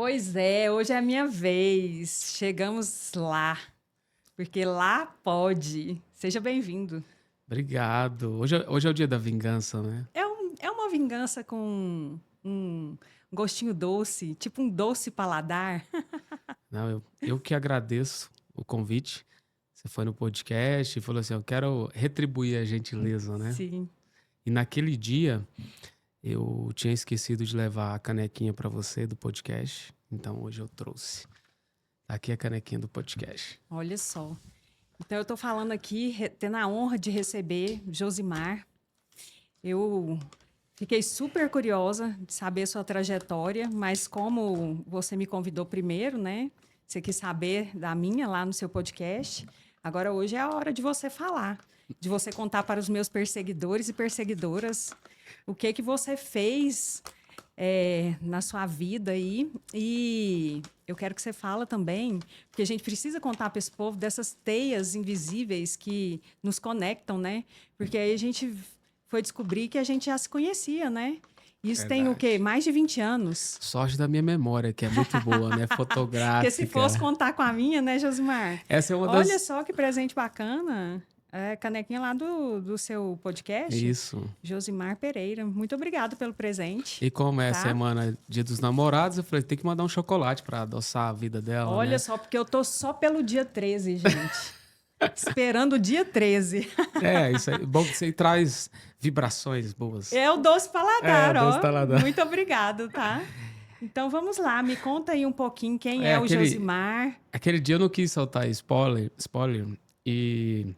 Pois é, hoje é a minha vez. Chegamos lá, porque lá pode. Seja bem-vindo. Obrigado. Hoje é o dia da vingança, né? É uma vingança com um gostinho doce, tipo um doce paladar. Não, eu que agradeço o convite. Você foi no podcast e falou assim: eu quero retribuir a gentileza, né? Sim. E naquele dia eu tinha esquecido de levar a canequinha para você do podcast. Então hoje eu trouxe. Tá aqui a canequinha do podcast. Olha só. Então eu tô falando aqui, tendo a honra de receber Josimar. Eu fiquei super curiosa de saber sua trajetória, mas como você me convidou primeiro, né? Você quis saber da minha lá no seu podcast. Agora hoje é a hora de você falar, de você contar para os meus perseguidores e perseguidoras o que você fez na sua vida aí. E eu quero que você fala também, porque a gente precisa contar para esse povo dessas teias invisíveis que nos conectam, né? Porque aí a gente foi descobrir que a gente já se conhecia, né? Isso tem o quê? Verdade. Mais de 20 anos. Sorte da minha memória, que é muito boa, né? Porque se fosse Fotográfica. contar com a minha, né, Josimar? Essa é uma Olha das. só que presente bacana. É, canequinha lá do seu podcast. Isso. Josimar Pereira. Muito obrigado pelo presente, E como é a tá? semana Dia dos Namorados, eu falei, tem que mandar um chocolate pra adoçar a vida dela, Olha né? só, porque eu tô só pelo dia 13, gente. Esperando o dia 13. É, isso aí. Bom que você traz vibrações boas. É o doce É, paladar, Deus ó. tá lá. Muito obrigado, tá? Então vamos lá, me conta aí um pouquinho quem É, é o aquele, Josimar. aquele dia eu não quis soltar spoiler, e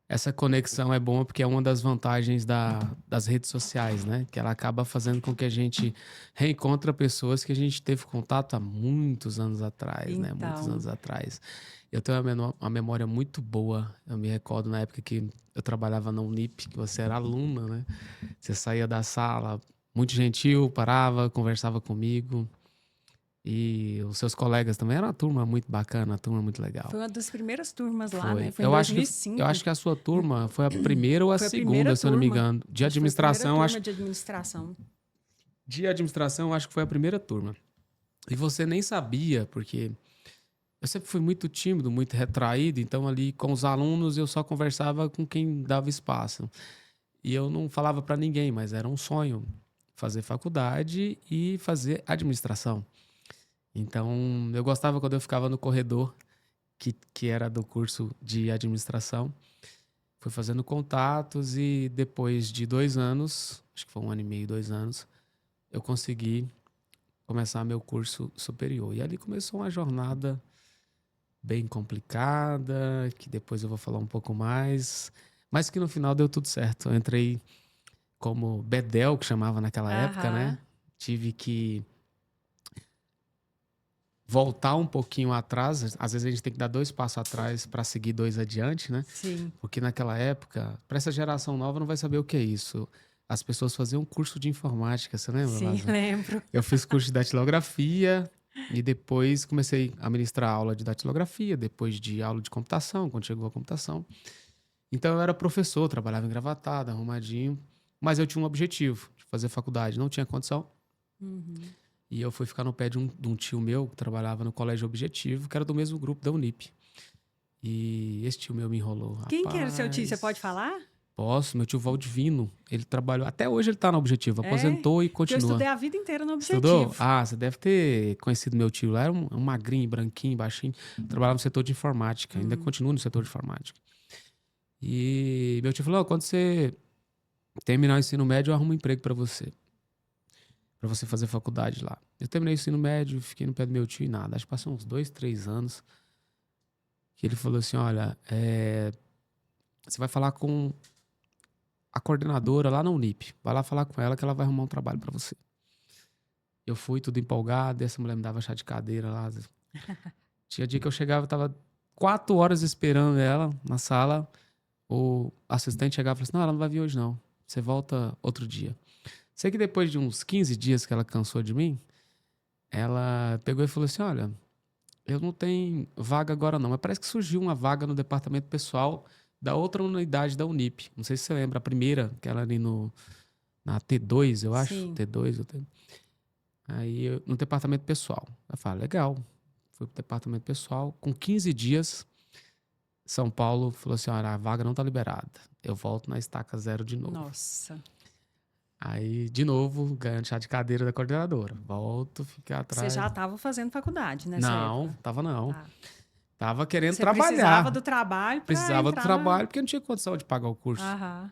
essa conexão é boa porque é uma das vantagens das redes sociais, né? Que ela acaba fazendo com que a gente reencontre pessoas que a gente teve contato há muitos anos atrás, né? Muitos Então, anos atrás. Eu tenho uma memória muito boa. Eu me recordo na época que eu trabalhava na Unip, que você era aluna, né? Você saía da sala, muito gentil, parava, conversava comigo. E os seus colegas também. Era uma turma muito bacana, uma turma muito legal. foi uma das primeiras turmas lá, né? Foi. Foi em Eu acho que 2005. a sua turma foi a primeira ou a Foi a primeira segunda, se eu não me turma. engano. De Acho que foi a primeira administração, turma de administração. acho que foi a primeira turma. E você nem sabia, porque eu sempre fui muito tímido, muito retraído, então ali com os alunos eu só conversava com quem dava espaço. E eu não falava para ninguém, mas era um sonho fazer faculdade e fazer administração. Então, eu gostava quando eu ficava no corredor, que era do curso de administração. Fui fazendo contatos e depois de 2 anos, acho que foi 1 ano e meio, 2 anos, eu consegui começar meu curso superior. E ali começou uma jornada bem complicada, que depois eu vou falar um pouco mais, mas que no final deu tudo certo. Eu entrei como bedel, que chamava naquela época, Aham, né? Tive que voltar um pouquinho atrás. Às vezes a gente tem que dar 2 passos atrás para seguir 2 adiante, né? sim. Porque naquela época, para essa geração nova não vai saber o que é isso. As pessoas faziam um curso de informática, você lembra, Sim, Lázaro? lembro. Eu fiz curso de datilografia e depois comecei a ministrar aula de datilografia, depois de aula de computação, quando chegou a computação. Então eu era professor, trabalhava engravatado, arrumadinho, mas eu tinha um objetivo, de fazer faculdade, não tinha condição. Uhum. E eu fui ficar no pé de um tio meu que trabalhava no Colégio Objetivo, que era do mesmo grupo da Unip. E esse tio meu me enrolou. Quem que era o seu tio? Você pode Rapaz, falar? posso, meu tio Valdivino, ele trabalhou, até hoje ele tá no Objetivo, É, aposentou e porque eu continua. estudei a vida inteira no Estudou? Objetivo. Ah, você deve ter conhecido meu tio lá, era um magrinho, branquinho, baixinho, trabalhava no setor de informática, ainda Uhum. continua no setor de informática. E meu tio falou, quando você terminar o ensino médio, eu arrumo um emprego pra você fazer faculdade lá. Eu terminei o ensino médio, fiquei no pé do meu tio e nada, acho que passou uns 2, 3 anos, que ele falou assim, olha, você vai falar com a coordenadora lá na Unip. Vai lá falar com ela que ela vai arrumar um trabalho pra você. Eu fui tudo empolgado, e essa mulher me dava chá de cadeira lá. Tinha dia que eu chegava, tava 4 horas esperando ela na sala. O assistente chegava e falava assim: não, ela não vai vir hoje não. Você volta outro dia. Sei que depois de uns 15 dias que ela cansou de mim, ela pegou e falou assim: olha, eu não tenho vaga agora não, mas parece que surgiu uma vaga no departamento pessoal da outra unidade da Unip. Não sei se você lembra, a primeira, que era ali na T2, eu acho. Sim. T2 ou T... Aí, no departamento pessoal. Eu falei, legal. Fui pro departamento pessoal. Com 15 dias, São Paulo falou assim, olha, a vaga não tá liberada. Eu volto na estaca zero de novo. Nossa. Aí, de novo, ganhando chá de cadeira da coordenadora. Volto, ficar Você atrás. já estava fazendo faculdade nessa Não, época? tava não. Tá. Tava querendo Você trabalhar. precisava do trabalho para Precisava do entrar trabalho porque não tinha condição de pagar o curso. Aham.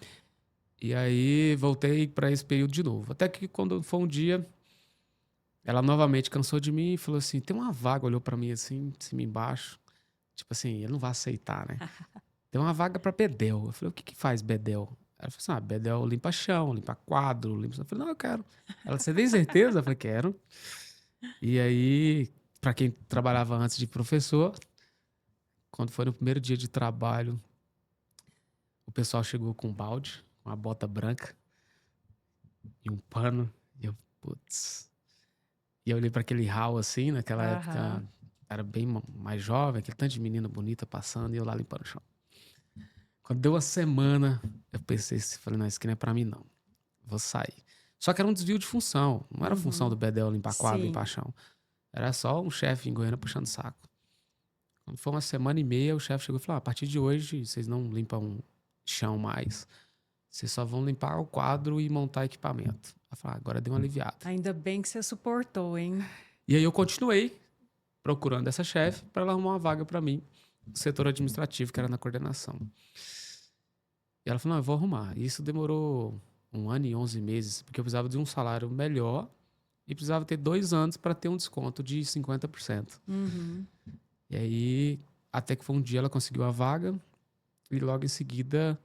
E aí, voltei para esse período de novo. Até que quando foi um dia, ela novamente cansou de mim e falou assim, tem uma vaga, olhou para mim assim, de cima e embaixo. Tipo assim, ele não vai aceitar, né? Tem uma vaga para bedel. Eu falei, o que que faz bedel? Ela falou assim, bedel limpa chão, limpa quadro, limpa... Eu falei, não, eu quero. Ela, você tem certeza? Eu falei, quero. E aí, para quem trabalhava antes de professor, quando foi no primeiro dia de trabalho, o pessoal chegou com um balde, uma bota branca e um pano. E eu, putz. E eu olhei para aquele hall assim, naquela época, Aham. era bem mais jovem, aquele tanto de menina bonita passando e eu lá limpando o chão. Quando deu uma semana, eu pensei, falei, não, isso aqui não é pra mim, não. Vou sair. Só que era um desvio de função. Não era função do bedel limpar quadro, Sim. limpar chão. Era só um chefe em Goiânia puxando saco. Quando foi uma semana e meia, o chefe chegou e falou, a partir de hoje, vocês não limpam chão mais. Vocês só vão limpar o quadro e montar equipamento. Eu falei, agora deu uma aliviada. Ainda bem que você suportou, hein? E aí eu continuei procurando essa chefe para ela arrumar uma vaga para mim no setor administrativo, que era na coordenação. E ela falou, não, eu vou arrumar. E isso demorou 1 ano e 11 meses, porque eu precisava de um salário melhor e precisava ter 2 anos para ter um desconto de 50%. Uhum. E aí, até que foi um dia ela conseguiu a vaga e logo em seguida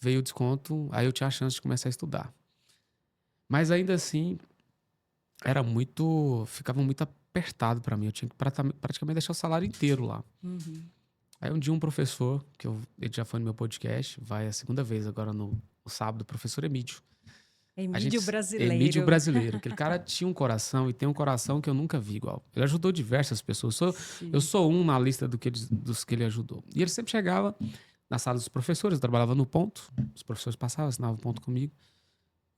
veio o desconto, aí eu tinha a chance de começar a estudar. Mas ainda assim, ficava muito apertado para mim. Eu tinha que praticamente deixar o salário inteiro lá. Uhum. Aí um dia um professor, ele já foi no meu podcast, vai a segunda vez agora no sábado, o professor Emídio. Emílio brasileiro. Emídio brasileiro. Aquele cara tinha um coração e tem um coração que eu nunca vi igual. Ele ajudou diversas pessoas. Eu sou um na lista dos que ele ajudou. E ele sempre chegava na sala dos professores, eu trabalhava no ponto, os professores passavam, assinavam o ponto comigo.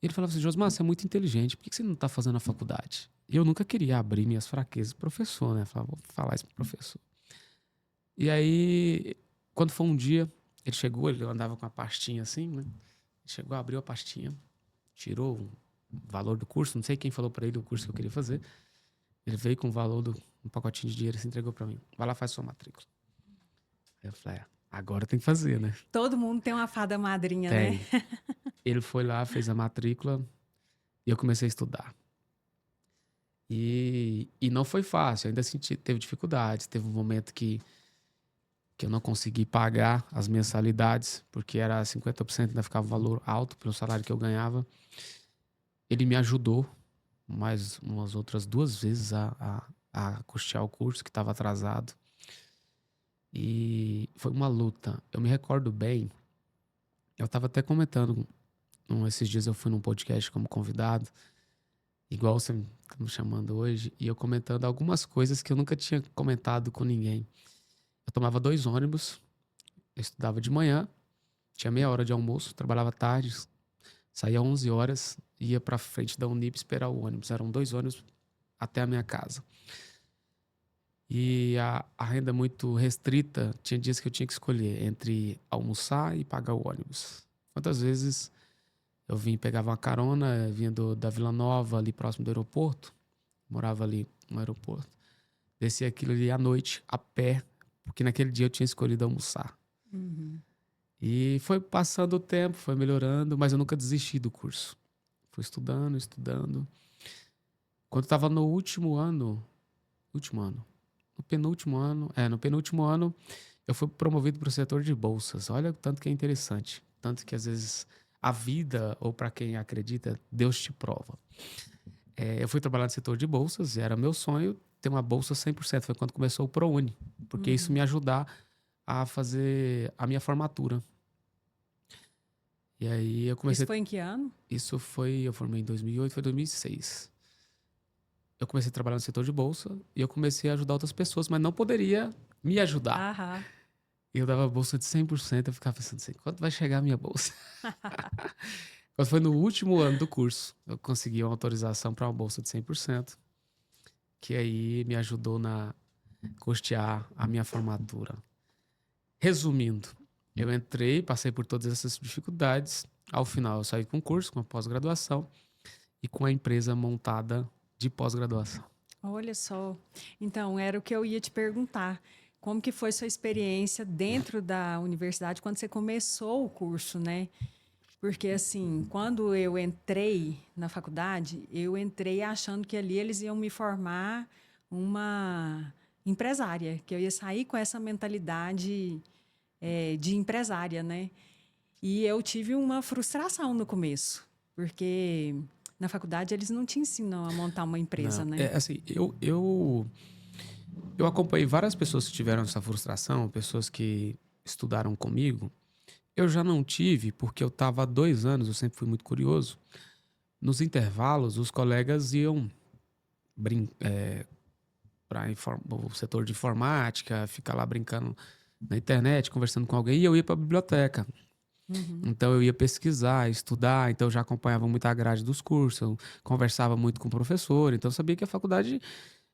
E ele falava assim, Josmar, você é muito inteligente, por que você não está fazendo a faculdade? E eu nunca queria abrir minhas fraquezas pro professor, né? Eu falava, vou falar isso pro professor. E aí, quando foi um dia, ele andava com a pastinha assim, né? Ele chegou, abriu a pastinha, tirou o valor do curso, não sei quem falou para ele o curso que eu queria fazer. Ele veio com o valor um pacotinho de dinheiro e se entregou para mim. Vai lá, faz sua matrícula. Aí eu falei, agora tem que fazer, né? Todo mundo tem uma fada madrinha, Tem. né? Ele foi lá, fez a matrícula e eu comecei a estudar. E não foi fácil, ainda teve dificuldades. Teve um momento que eu não consegui pagar as mensalidades, porque era 50%, ainda ficava um valor alto pelo salário que eu ganhava. Ele me ajudou mais umas outras 2 vezes a custear o curso, que estava atrasado. E foi uma luta. Eu me recordo bem, eu estava até comentando, esses dias eu fui num podcast como convidado, igual você está me chamando hoje, e eu comentando algumas coisas que eu nunca tinha comentado com ninguém. Eu tomava 2 ônibus, eu estudava de manhã, tinha meia hora de almoço, trabalhava tarde, saía 11 horas, ia pra frente da Unip esperar o ônibus. Eram 2 ônibus até a minha casa. E a renda muito restrita, tinha dias que eu tinha que escolher entre almoçar e pagar o ônibus. Quantas vezes eu pegava uma carona, vinha da Vila Nova, ali próximo do aeroporto, morava ali no aeroporto, descia aquilo ali à noite, a pé, porque naquele dia eu tinha escolhido almoçar. Uhum. E foi passando o tempo, foi melhorando, mas eu nunca desisti do curso. Fui estudando. Quando eu estava no no penúltimo ano, eu fui promovido para o setor de bolsas. Olha o tanto que é interessante. Tanto que às vezes a vida, ou para quem acredita, Deus te prova. Eu fui trabalhar no setor de bolsas e era meu sonho ter uma bolsa 100%. Foi quando começou o ProUni, porque isso me ajudar a fazer a minha formatura. E aí eu comecei... Isso foi em que ano? Eu formei em 2008, foi 2006. Eu comecei a trabalhar no setor de bolsa e eu comecei a ajudar outras pessoas, mas não poderia me ajudar. Aham. Eu dava bolsa de 100%, eu ficava pensando assim, quanto vai chegar a minha bolsa? Quando foi no último ano do curso, eu consegui uma autorização para uma bolsa de 100%. que aí me ajudou na custear a minha formatura. Resumindo, eu entrei, passei por todas essas dificuldades. Ao final, eu saí com um curso, com a pós-graduação e com a empresa montada de pós-graduação. Olha só. Então, era o que eu ia te perguntar. Como que foi sua experiência dentro da universidade quando você começou o curso, né? Porque, assim, quando eu entrei na faculdade, eu entrei achando que ali eles iam me formar uma empresária, que eu ia sair com essa mentalidade, de empresária, né? E eu tive uma frustração no começo, porque na faculdade eles não te ensinam a montar uma empresa, Não, né? é assim, eu acompanhei várias pessoas que tiveram essa frustração, pessoas que estudaram comigo. Eu já não tive, porque eu estava há 2 anos, eu sempre fui muito curioso. Nos intervalos, os colegas iam para o setor de informática, ficar lá brincando na internet, conversando com alguém, e eu ia para a biblioteca. Uhum, Então eu ia pesquisar, estudar, então eu já acompanhava muito a grade dos cursos, eu conversava muito com o professor, então eu sabia que a faculdade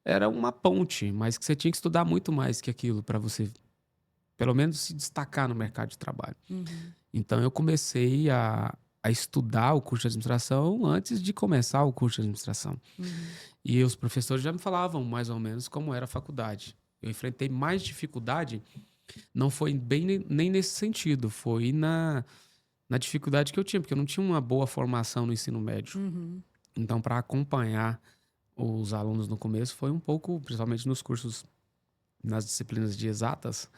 era uma ponte, mas que você tinha que estudar muito mais que aquilo para você, pelo menos, se destacar no mercado de trabalho. uhum, Então eu comecei a estudar o curso de administração antes de começar o curso de administração. uhum, E os professores já me falavam mais ou menos como era a faculdade. Eu enfrentei mais dificuldade, não foi bem nem nesse sentido, foi na dificuldade que eu tinha, porque eu não tinha uma boa formação no ensino médio. uhum. Então, para acompanhar os alunos no começo, foi um pouco, principalmente nos cursos, nas disciplinas de exatas,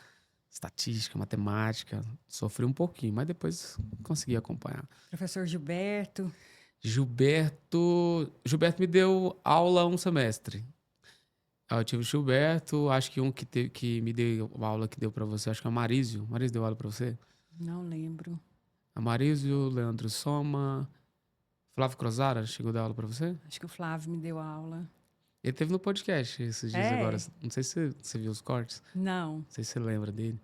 estatística, matemática, sofri um pouquinho, mas depois consegui acompanhar. Professor Gilberto. Gilberto me deu aula um semestre. Eu tive o Gilberto, acho que um que me deu aula que deu para você, acho que é o Marísio. Marísio deu aula para você? Não lembro. A Marísio, Leandro Soma, Flávio Crozara chegou a dar aula para você? Acho que o Flávio me deu aula. Ele teve no podcast esses dias agora. É? Não sei se você viu os cortes. Não. Não sei se você lembra dele.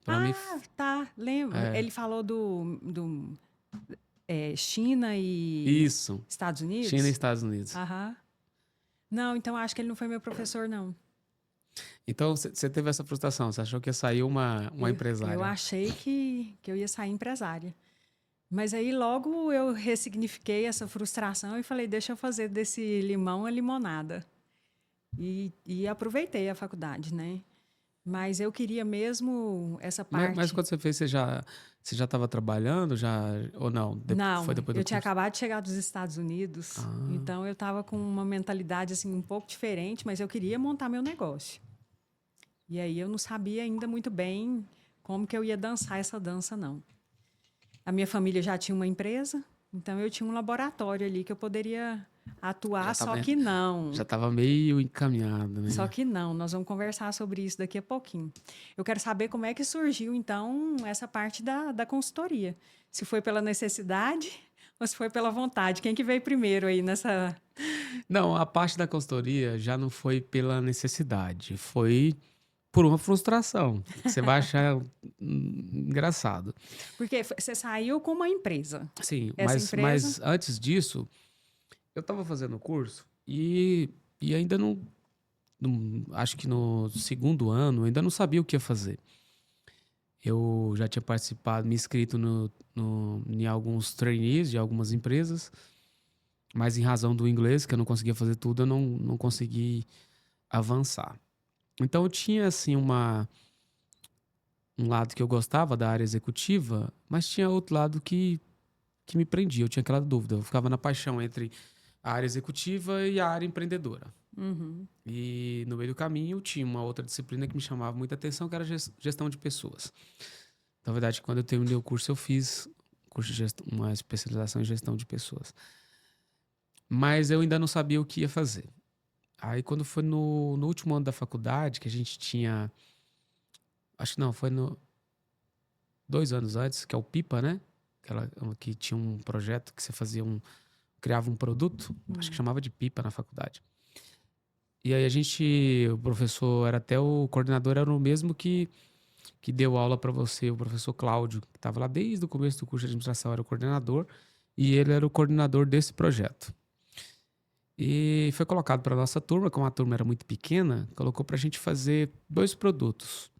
Para mim, Ah, tá. Lembro. é. Ele falou do China e Isso. Estados China e Unidos? Estados Unidos. Aham. Não, então acho que ele não foi meu professor, não. Então, você teve essa frustração. Você achou que ia sair uma Eu empresária. achei que eu ia sair empresária. Mas aí logo eu ressignifiquei essa frustração e falei, deixa eu fazer desse limão a limonada. E aproveitei a faculdade, né? Mas eu queria mesmo essa Mas parte. quando você fez, você já estava trabalhando? Ou não? Foi Não, depois do eu tinha curso? acabado de chegar dos Estados Unidos, Ah, então eu estava com uma mentalidade assim um pouco diferente, mas eu queria montar meu negócio. E aí eu não sabia ainda muito bem como que eu ia dançar essa dança, não. A minha família já tinha uma empresa, então eu tinha um laboratório ali que eu poderia atuar, já só estava que não. já tava meio encaminhado, Só né? que não, nós vamos conversar sobre isso daqui a pouquinho. Eu quero saber como é que surgiu, então, essa parte da consultoria. Se foi pela necessidade ou se foi pela vontade. Quem que veio primeiro aí nessa... Não, a parte da consultoria já não foi pela necessidade, foi por uma frustração. Você vai achar engraçado. Porque você saiu com uma empresa. Sim, Essa mas, empresa... mas antes disso, eu estava fazendo o curso e ainda acho que no segundo ano, ainda não sabia o que ia fazer. Eu já tinha participado, me inscrito em alguns trainees de algumas empresas, mas em razão do inglês, que eu não conseguia fazer tudo, eu não consegui avançar. Então eu tinha, assim, um lado que eu gostava da área executiva, mas tinha outro lado que me prendia. Eu tinha aquela dúvida. Eu ficava na paixão entre a área executiva e a área empreendedora. Uhum, E no meio do caminho tinha uma outra disciplina que me chamava muita atenção, que era gestão de pessoas. Na verdade, quando eu terminei o curso, eu fiz uma especialização em gestão de pessoas. Mas eu ainda não sabia o que ia fazer. Aí, quando foi no último ano da faculdade, que a gente tinha. Acho que não, foi 2 anos antes, que é o PIPA, né? Que tinha um projeto que você criava um produto, acho que chamava de PIPA na faculdade. E aí o professor o coordenador era o mesmo que deu aula para você, o professor Cláudio, que estava lá desde o começo do curso de administração, era o coordenador, e ele era o coordenador desse projeto. E foi colocado para nossa turma, como a turma era muito pequena, colocou para a gente fazer 2 produtos,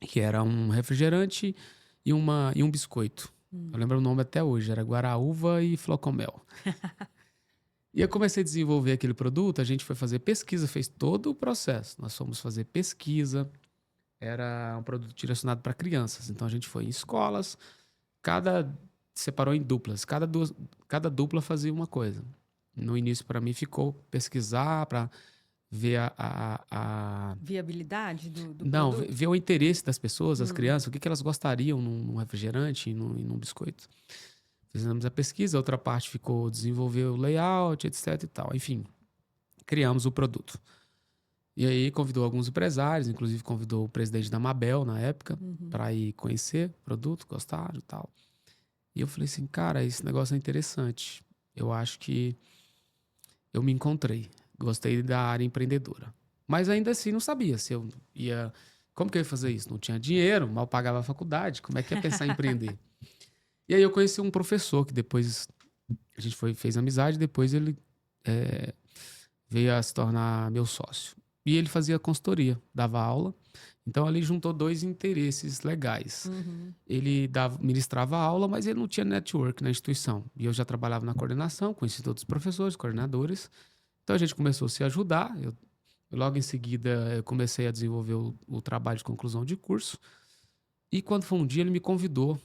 que era um refrigerante e um biscoito. Eu lembro o nome até hoje, era Guaraúva e Flocomel. E eu comecei a desenvolver aquele produto, a gente foi fazer pesquisa, fez todo o processo. Nós fomos fazer pesquisa, era um produto direcionado para crianças. Então a gente foi em escolas, separou em duplas, cada dupla fazia uma coisa. No início, para mim, ficou pesquisar para ver Viabilidade do não, produto? ver o interesse das pessoas, das crianças, o que elas gostariam num refrigerante e num biscoito. Fizemos a pesquisa, a outra parte ficou desenvolver o layout, etc e tal. Enfim, criamos o produto. E aí convidou alguns empresários, inclusive convidou o presidente da Mabel na época, para ir conhecer o produto, gostaram e tal. E eu falei assim, cara, esse negócio é interessante. Eu acho que eu me encontrei. Gostei da área empreendedora. Mas ainda assim não sabia se eu ia. Como que eu ia fazer isso? Não tinha dinheiro, mal pagava a faculdade. Como é que ia pensar em empreender? E aí eu conheci um professor que depois a gente fez amizade, depois ele veio a se tornar meu sócio. E ele fazia consultoria, dava aula. Então ali juntou 2 interesses legais. Ele ministrava aula, mas ele não tinha network na instituição. E eu já trabalhava na coordenação, conheci todos os professores, coordenadores. Então a gente começou a se ajudar. Logo em seguida eu comecei a desenvolver o trabalho de conclusão de curso. E quando foi um dia ele me convidou.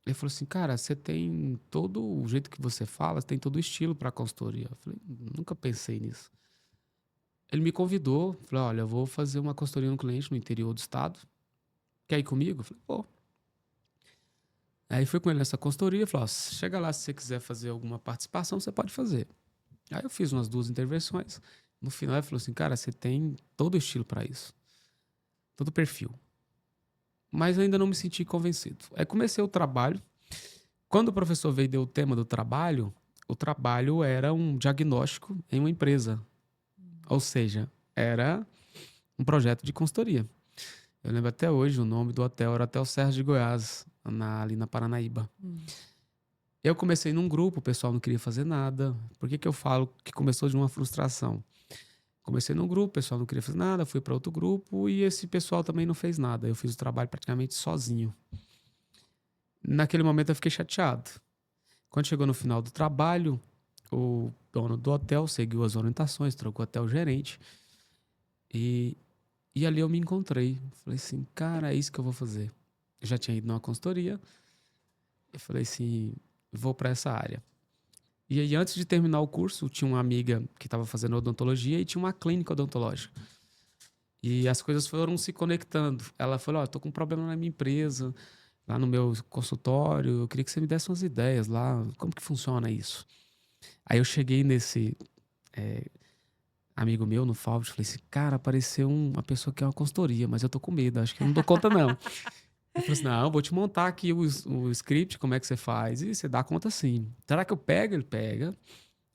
Ele falou assim, cara, você tem todo o jeito que você fala, você tem todo o estilo para consultoria. Eu falei, nunca pensei nisso. Ele me convidou, falou, olha, eu vou fazer uma consultoria no cliente no interior do estado. Quer ir comigo? Eu falei, pô. Aí fui com ele nessa consultoria, falou, ó, chega lá, se você quiser fazer alguma participação, você pode fazer. Aí eu fiz umas 2 intervenções. No final ele falou assim, cara, você tem todo o estilo para isso. Todo o perfil. Mas eu ainda não me senti convencido. Aí comecei o trabalho. Quando o professor veio e deu o tema do trabalho, o trabalho era um diagnóstico em uma empresa. Ou seja, era um projeto de consultoria. Eu lembro até hoje o nome do hotel, era Hotel Serra de Goiás, ali na Paranaíba. Eu comecei num grupo, o pessoal não queria fazer nada. Por que eu falo que começou de uma frustração? Comecei num grupo, o pessoal não queria fazer nada, fui para outro grupo e esse pessoal também não fez nada. Eu fiz o trabalho praticamente sozinho. Naquele momento eu fiquei chateado. Quando chegou no final do trabalho, o dono do hotel seguiu as orientações, trocou até o gerente. E ali eu me encontrei. Falei assim, cara, é isso que eu vou fazer. Eu já tinha ido numa consultoria. Eu falei assim, vou para essa área. E aí, antes de terminar o curso, tinha uma amiga que estava fazendo odontologia e tinha uma clínica odontológica. E as coisas foram se conectando. Ela falou, ó, tô com um problema na minha empresa, lá no meu consultório, eu queria que você me desse umas ideias lá, como que funciona isso? Aí eu cheguei nesse amigo meu, no Fábio, falei assim, cara, apareceu uma pessoa que é uma consultoria, mas eu tô com medo, acho que eu não dou conta não. Ele falou assim, não, vou te montar aqui o script, como é que você faz, e você dá conta sim. Será que eu pego? Ele pega.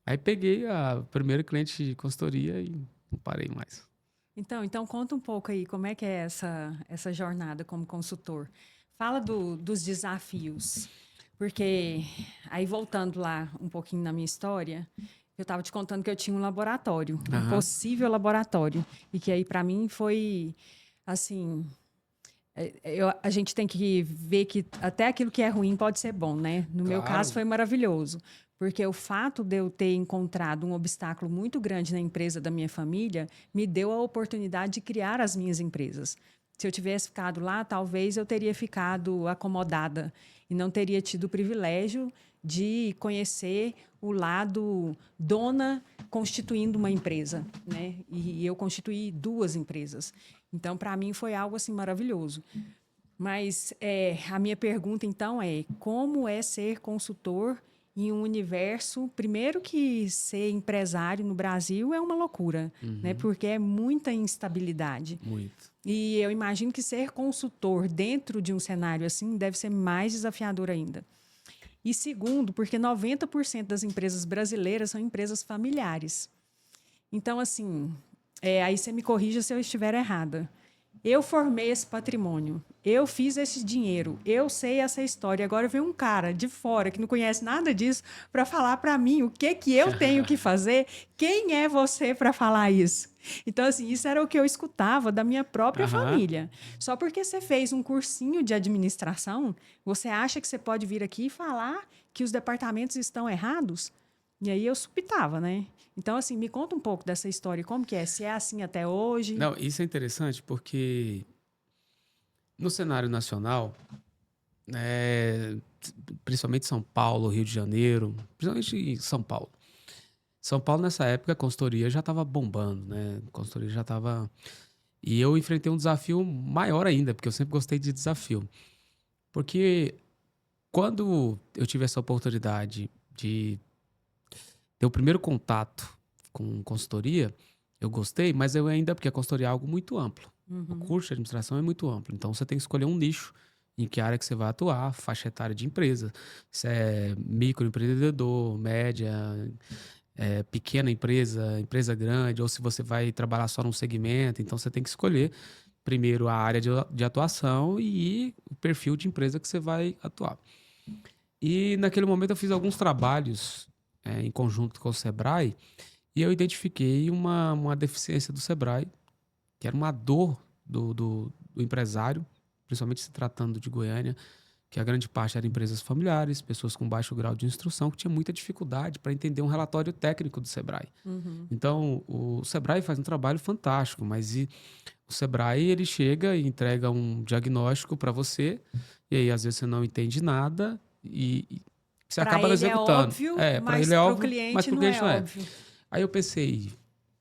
Aí peguei a primeira cliente de consultoria e não parei mais. Então conta um pouco aí como é que é essa jornada como consultor. Fala dos desafios, porque aí voltando lá um pouquinho na minha história, eu estava te contando que eu tinha um laboratório, um Aham, possível laboratório, e que aí para mim foi assim, a gente tem que ver que até aquilo que é ruim pode ser bom, né? No meu caso claro. foi maravilhoso, porque o fato de eu ter encontrado um obstáculo muito grande na empresa da minha família me deu a oportunidade de criar as minhas empresas. Se eu tivesse ficado lá, talvez eu teria ficado acomodada e não teria tido o privilégio de conhecer o lado dona constituindo uma empresa, né? E eu constituí 2 empresas. Então, para mim, foi algo assim maravilhoso. Mas a minha pergunta, então, é como é ser consultor em um universo... Primeiro que ser empresário no Brasil é uma loucura, né? Uhum, Porque é muita instabilidade. muito. E eu imagino que ser consultor dentro de um cenário assim deve ser mais desafiador ainda. E segundo, porque 90% das empresas brasileiras são empresas familiares. Então, assim, aí você me corrija se eu estiver errada. eu formei esse patrimônio, eu fiz esse dinheiro, eu sei essa história. Agora vem um cara de fora que não conhece nada disso para falar para mim o que que eu tenho que fazer. Quem é você para falar isso? Então, assim, isso era o que eu escutava da minha própria Aham. família. Só porque você fez um cursinho de administração, você acha que você pode vir aqui e falar que os departamentos estão errados? E aí eu supitava, né? Então, assim, me conta um pouco dessa história, como que é? Se é assim até hoje? Não, isso é interessante porque no cenário nacional, né, principalmente São Paulo, Rio de Janeiro, principalmente em São Paulo. São Paulo, nessa época, a consultoria já estava bombando, né? A consultoria já estava. E eu enfrentei um desafio maior ainda, porque eu sempre gostei de desafio. Porque quando eu tive essa oportunidade de ter o primeiro contato com consultoria, eu gostei, mas eu ainda, porque a consultoria é algo muito amplo. O Uhum. curso de administração é muito amplo. Então você tem que escolher um nicho em que área que você vai atuar, faixa etária de empresa. Se é microempreendedor, média, pequena empresa, empresa grande, ou se você vai trabalhar só num segmento. Então você tem que escolher primeiro a área de atuação e o perfil de empresa que você vai atuar. E naquele momento eu fiz alguns trabalhos em conjunto com o Sebrae e eu identifiquei uma deficiência do Sebrae, que era uma dor do empresário, principalmente se tratando de Goiânia, que a grande parte eram empresas familiares, pessoas com baixo grau de instrução, que tinha muita dificuldade para entender um relatório técnico do Sebrae. Uhum. Então, o Sebrae faz um trabalho fantástico, mas o Sebrae ele chega e entrega um diagnóstico para você, e aí às vezes você não entende nada e você Para acaba não ele é executando. óbvio, Para mas ele é para o óbvio, mas cliente para o não cliente é não é. óbvio. Aí eu pensei,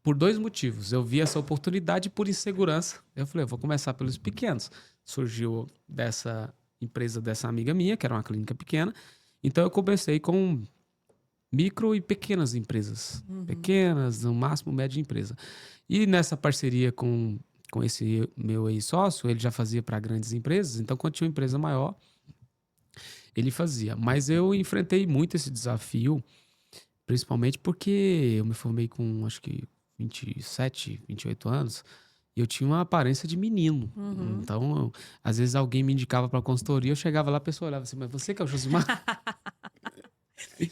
por dois motivos. Eu vi essa oportunidade por insegurança. Eu falei, eu vou começar pelos pequenos. Surgiu dessa empresa dessa amiga minha, que era uma clínica pequena. Então eu comecei com micro e pequenas empresas. Pequenas, no máximo média empresa. E nessa parceria com esse meu ex-sócio, ele já fazia para grandes empresas. Então, quando tinha uma empresa maior, ele fazia. Mas eu enfrentei muito esse desafio, principalmente porque eu me formei com, acho que, 27, 28 anos. E eu tinha uma aparência de menino. Uhum. Então, às vezes alguém me indicava para consultoria, eu chegava lá, a pessoa olhava assim, mas você que é o Josimar?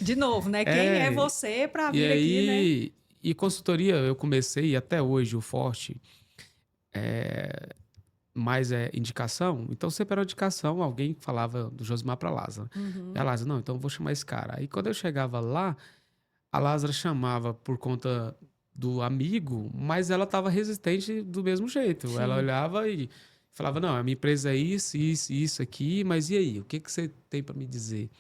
De novo, né? Quem é É, você para e vir aqui, né? aí, e consultoria eu comecei, e até hoje o forte mais é indicação. Então, sempre era indicação, alguém falava do Josimar para Lázaro. E a Uhum. Lázaro, não, então eu vou chamar esse cara. Aí quando eu chegava lá, a Lázaro chamava por conta do amigo, mas ela estava resistente do mesmo jeito. Ela Sim. olhava e falava, não, a minha empresa é isso aqui, mas e aí? O que que você tem para me dizer?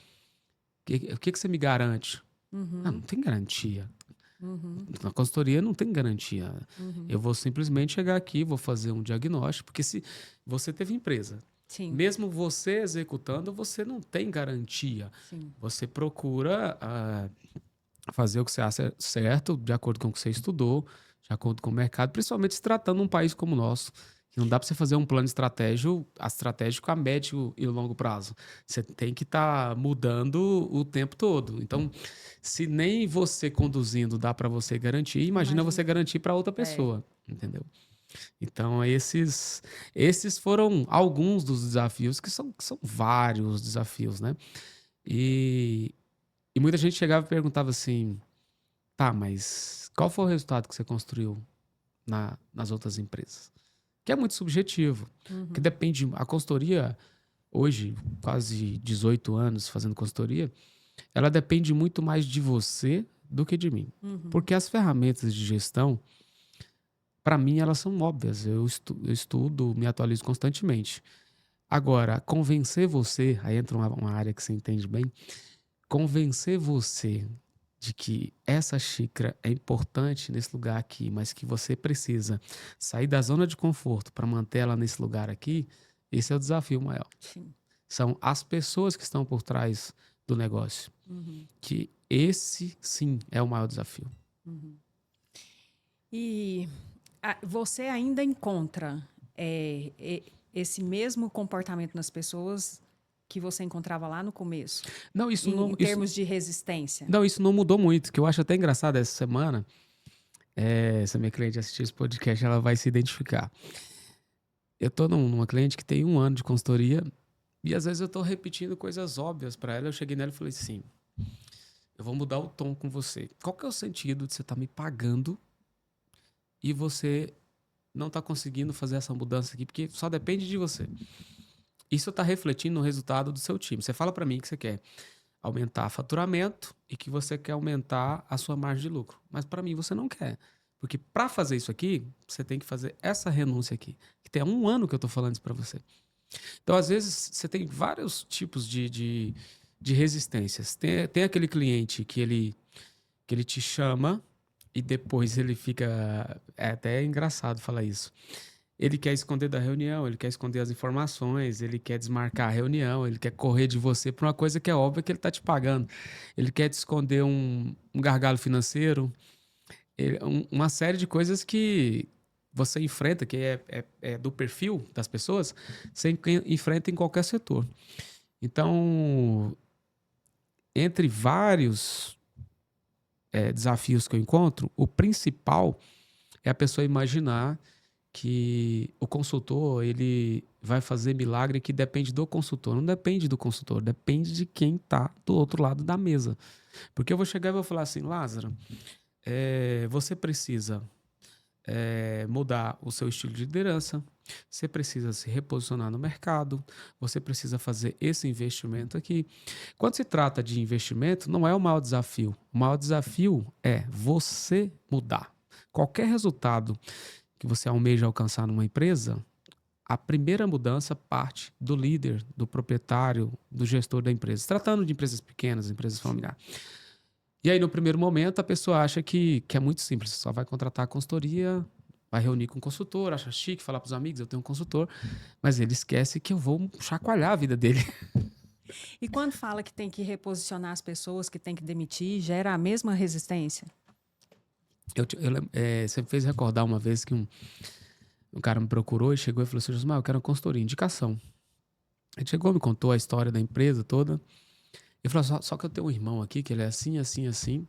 O que que você me garante? Ah, não Uhum. tem garantia. Uhum. Na consultoria não tem garantia. Uhum. Eu vou simplesmente chegar aqui, vou fazer um diagnóstico, porque se você teve empresa, Sim. mesmo você executando, você não tem garantia. Sim. Você procura fazer o que você acha certo, de acordo com o que você estudou, de acordo com o mercado, principalmente se tratando de um país como o nosso, que não dá para você fazer um plano estratégico a médio e longo prazo. Você tem que estar mudando o tempo todo. Então, se nem você conduzindo dá para você garantir, imagina você Imagina. garantir para outra É. pessoa, entendeu? Então, esses foram alguns dos desafios, que são vários desafios, né? E, e muita gente chegava e perguntava assim: tá, mas qual foi o resultado que você construiu nas outras empresas? Que é muito subjetivo, que Uhum. depende. A consultoria, hoje, quase 18 anos fazendo consultoria, ela depende muito mais de você do que de mim. Uhum. Porque as ferramentas de gestão, para mim, elas são óbvias. Eu estudo, me atualizo constantemente. Agora, convencer você, aí entra uma área que você entende bem, convencer você de que essa xícara é importante nesse lugar aqui, mas que você precisa sair da zona de conforto para manter ela nesse lugar aqui, esse é o desafio maior. Sim. São as pessoas que estão por trás do negócio, Uhum. que esse sim é o maior desafio. Uhum. E você ainda encontra esse mesmo comportamento nas pessoas que você encontrava lá no começo, Não, em termos de resistência? isso não mudou muito, que eu acho até engraçado essa semana. Se a minha cliente assistir esse podcast, ela vai se identificar. eu tô numa cliente que tem 1 ano de consultoria e às vezes eu tô repetindo coisas óbvias para ela. Eu cheguei nela e falei assim, eu vou mudar o tom com você. Qual que é o sentido de você estar me pagando e você não tá conseguindo fazer essa mudança aqui? Porque só depende de você. Isso está refletindo no resultado do seu time. Você fala para mim que você quer aumentar faturamento e que você quer aumentar a sua margem de lucro. Mas para mim você não quer. Porque para fazer isso aqui, você tem que fazer essa renúncia aqui. Que tem 1 ano que eu estou falando isso para você. Então, às vezes, você tem vários tipos de resistências. Tem aquele cliente que ele te chama e depois ele fica... É até engraçado falar isso. Ele quer esconder da reunião, ele quer esconder as informações, ele quer desmarcar a reunião, ele quer correr de você por uma coisa que é óbvia que ele está te pagando. Ele quer te esconder um gargalo financeiro, uma série de coisas que você enfrenta, que é do perfil das pessoas, você enfrenta em qualquer setor. Então, entre vários desafios que eu encontro, o principal é a pessoa imaginar que o consultor ele vai fazer milagre que depende do consultor. Não depende do consultor, depende de quem está do outro lado da mesa. Porque eu vou chegar e vou falar assim, Lázaro, você precisa mudar o seu estilo de liderança, você precisa se reposicionar no mercado, você precisa fazer esse investimento aqui. Quando se trata de investimento, não é o maior desafio. O maior desafio é você mudar. Qualquer resultado que você almeja alcançar numa empresa, a primeira mudança parte do líder, do proprietário, do gestor da empresa. Se tratando de empresas pequenas, empresas familiares. E aí, no primeiro momento, a pessoa acha que é muito simples. Só vai contratar a consultoria, vai reunir com o consultor, acha chique, falar para os amigos, eu tenho um consultor. Mas ele esquece que eu vou chacoalhar a vida dele. E quando fala que tem que reposicionar as pessoas, que tem que demitir, gera a mesma resistência? Você me fez recordar uma vez que um cara me procurou e chegou e falou assim, Josmar, eu quero uma consultoria, indicação. Ele chegou, me contou a história da empresa toda. Ele falou, só que eu tenho um irmão aqui, que ele é assim, assim, assim,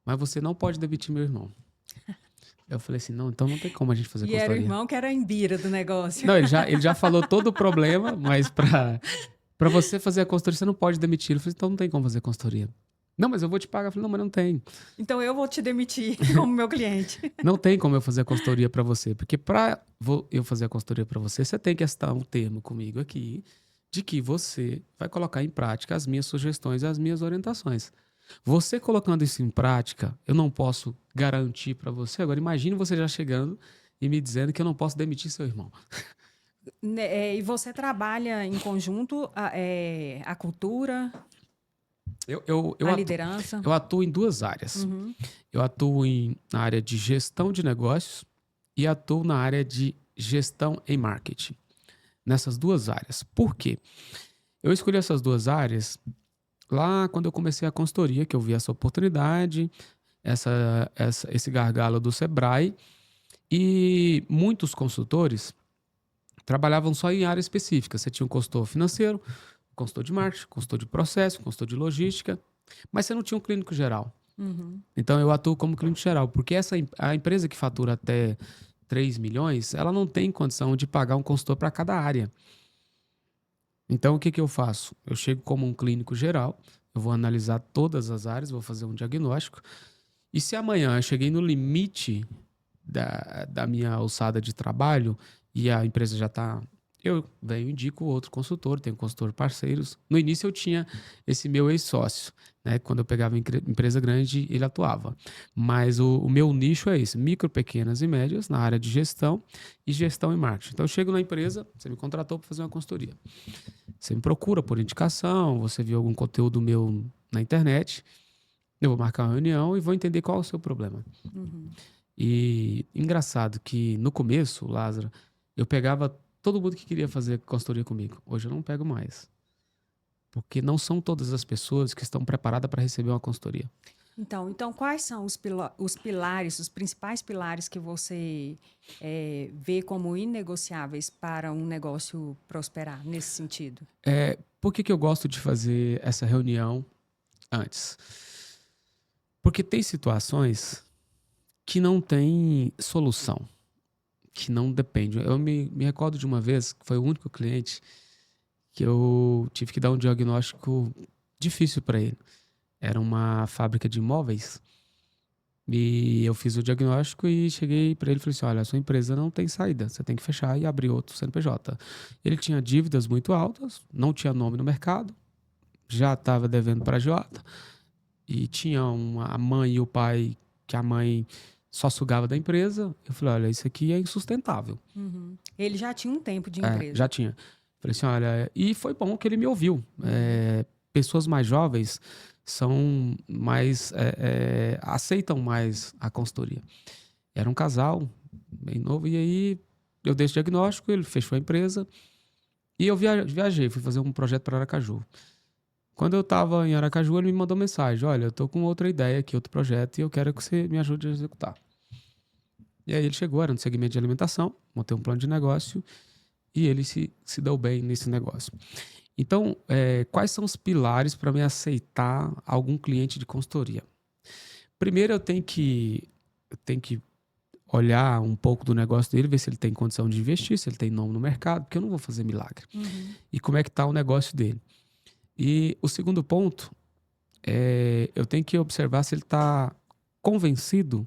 mas você não pode demitir meu irmão. Eu falei assim, não, então não tem como a gente fazer E era o consultoria. irmão que era a imbira do negócio. Não, ele já falou todo o problema, mas pra você fazer a consultoria, você não pode demitir. Eu falei, então não tem como fazer consultoria. Não, mas eu vou te pagar. Eu falei, não, mas não tem. Então eu vou te demitir como meu cliente. Não tem como eu fazer a consultoria pra você, porque eu fazer a consultoria pra você, você tem que assinar um termo comigo aqui de que você vai colocar em prática as minhas sugestões e as minhas orientações. Você colocando isso em prática, eu não posso garantir pra você. Agora, imagine você já chegando e me dizendo que eu não posso demitir seu irmão. E você trabalha em conjunto a cultura, a liderança? Eu atuo em 2 áreas. Uhum. Eu atuo na área de gestão de negócios e atuo na área de gestão em marketing. Nessas 2 áreas. Por quê? Eu escolhi essas 2 áreas lá quando eu comecei a consultoria, que eu vi essa oportunidade, esse gargalo do Sebrae, e muitos consultores trabalhavam só em área específica. Você tinha um consultor financeiro, consultor de marketing, consultor de processo, consultor de logística, mas você não tinha um clínico geral. Uhum. Então eu atuo como clínico geral, porque a empresa que fatura até 3 milhões, ela não tem condição de pagar um consultor para cada área. Então o que eu faço? Eu chego como um clínico geral, eu vou analisar todas as áreas, vou fazer um diagnóstico, e se amanhã eu cheguei no limite da minha alçada de trabalho e a empresa já está... Eu venho e indico outro consultor, tenho consultor parceiros. No início eu tinha esse meu ex-sócio, né? Quando eu pegava empresa grande, ele atuava. Mas o meu nicho é esse, micro, pequenas e médias, na área de gestão e gestão e marketing. Então eu chego na empresa, você me contratou para fazer uma consultoria. Você me procura por indicação, você viu algum conteúdo meu na internet, eu vou marcar uma reunião e vou entender qual é o seu problema. Uhum. E engraçado que no começo, Lázaro, eu pegava todo mundo que queria fazer consultoria comigo. Hoje eu não pego mais. Porque não são todas as pessoas que estão preparadas para receber uma consultoria. Então quais são os pilares, os principais pilares que você vê como inegociáveis para um negócio prosperar nesse sentido? Por que eu gosto de fazer essa reunião antes? Porque tem situações que não tem solução. que não depende. Eu me recordo de uma vez que foi o único cliente que eu tive que dar um diagnóstico difícil para ele. Era uma fábrica de imóveis e eu fiz o diagnóstico e cheguei para ele e falei assim, olha, a sua empresa não tem saída, você tem que fechar e abrir outro CNPJ. Ele tinha dívidas muito altas, não tinha nome no mercado, já estava devendo para a agiota e tinha a mãe e o pai, que a mãe só sugava da empresa. Eu falei, olha, isso aqui é insustentável. Uhum. Ele já tinha um tempo de É, empresa. já tinha. Falei assim, olha, e foi bom que ele me ouviu. Pessoas mais jovens são mais, aceitam mais a consultoria. Era um casal, bem novo, e aí eu dei esse diagnóstico, ele fechou a empresa e eu viajei, fui fazer um projeto para Aracaju. Quando eu estava em Aracaju, ele me mandou mensagem, olha, eu tô com outra ideia aqui, outro projeto, e eu quero que você me ajude a executar. E aí ele chegou, era no segmento de alimentação, montei um plano de negócio, e ele se deu bem nesse negócio. Então, quais são os pilares para me aceitar algum cliente de consultoria? Primeiro, eu tenho que olhar um pouco do negócio dele, ver se ele tem condição de investir, se ele tem nome no mercado, porque eu não vou fazer milagre. Uhum. E como é que está o negócio dele. E o segundo ponto, eu tenho que observar se ele está convencido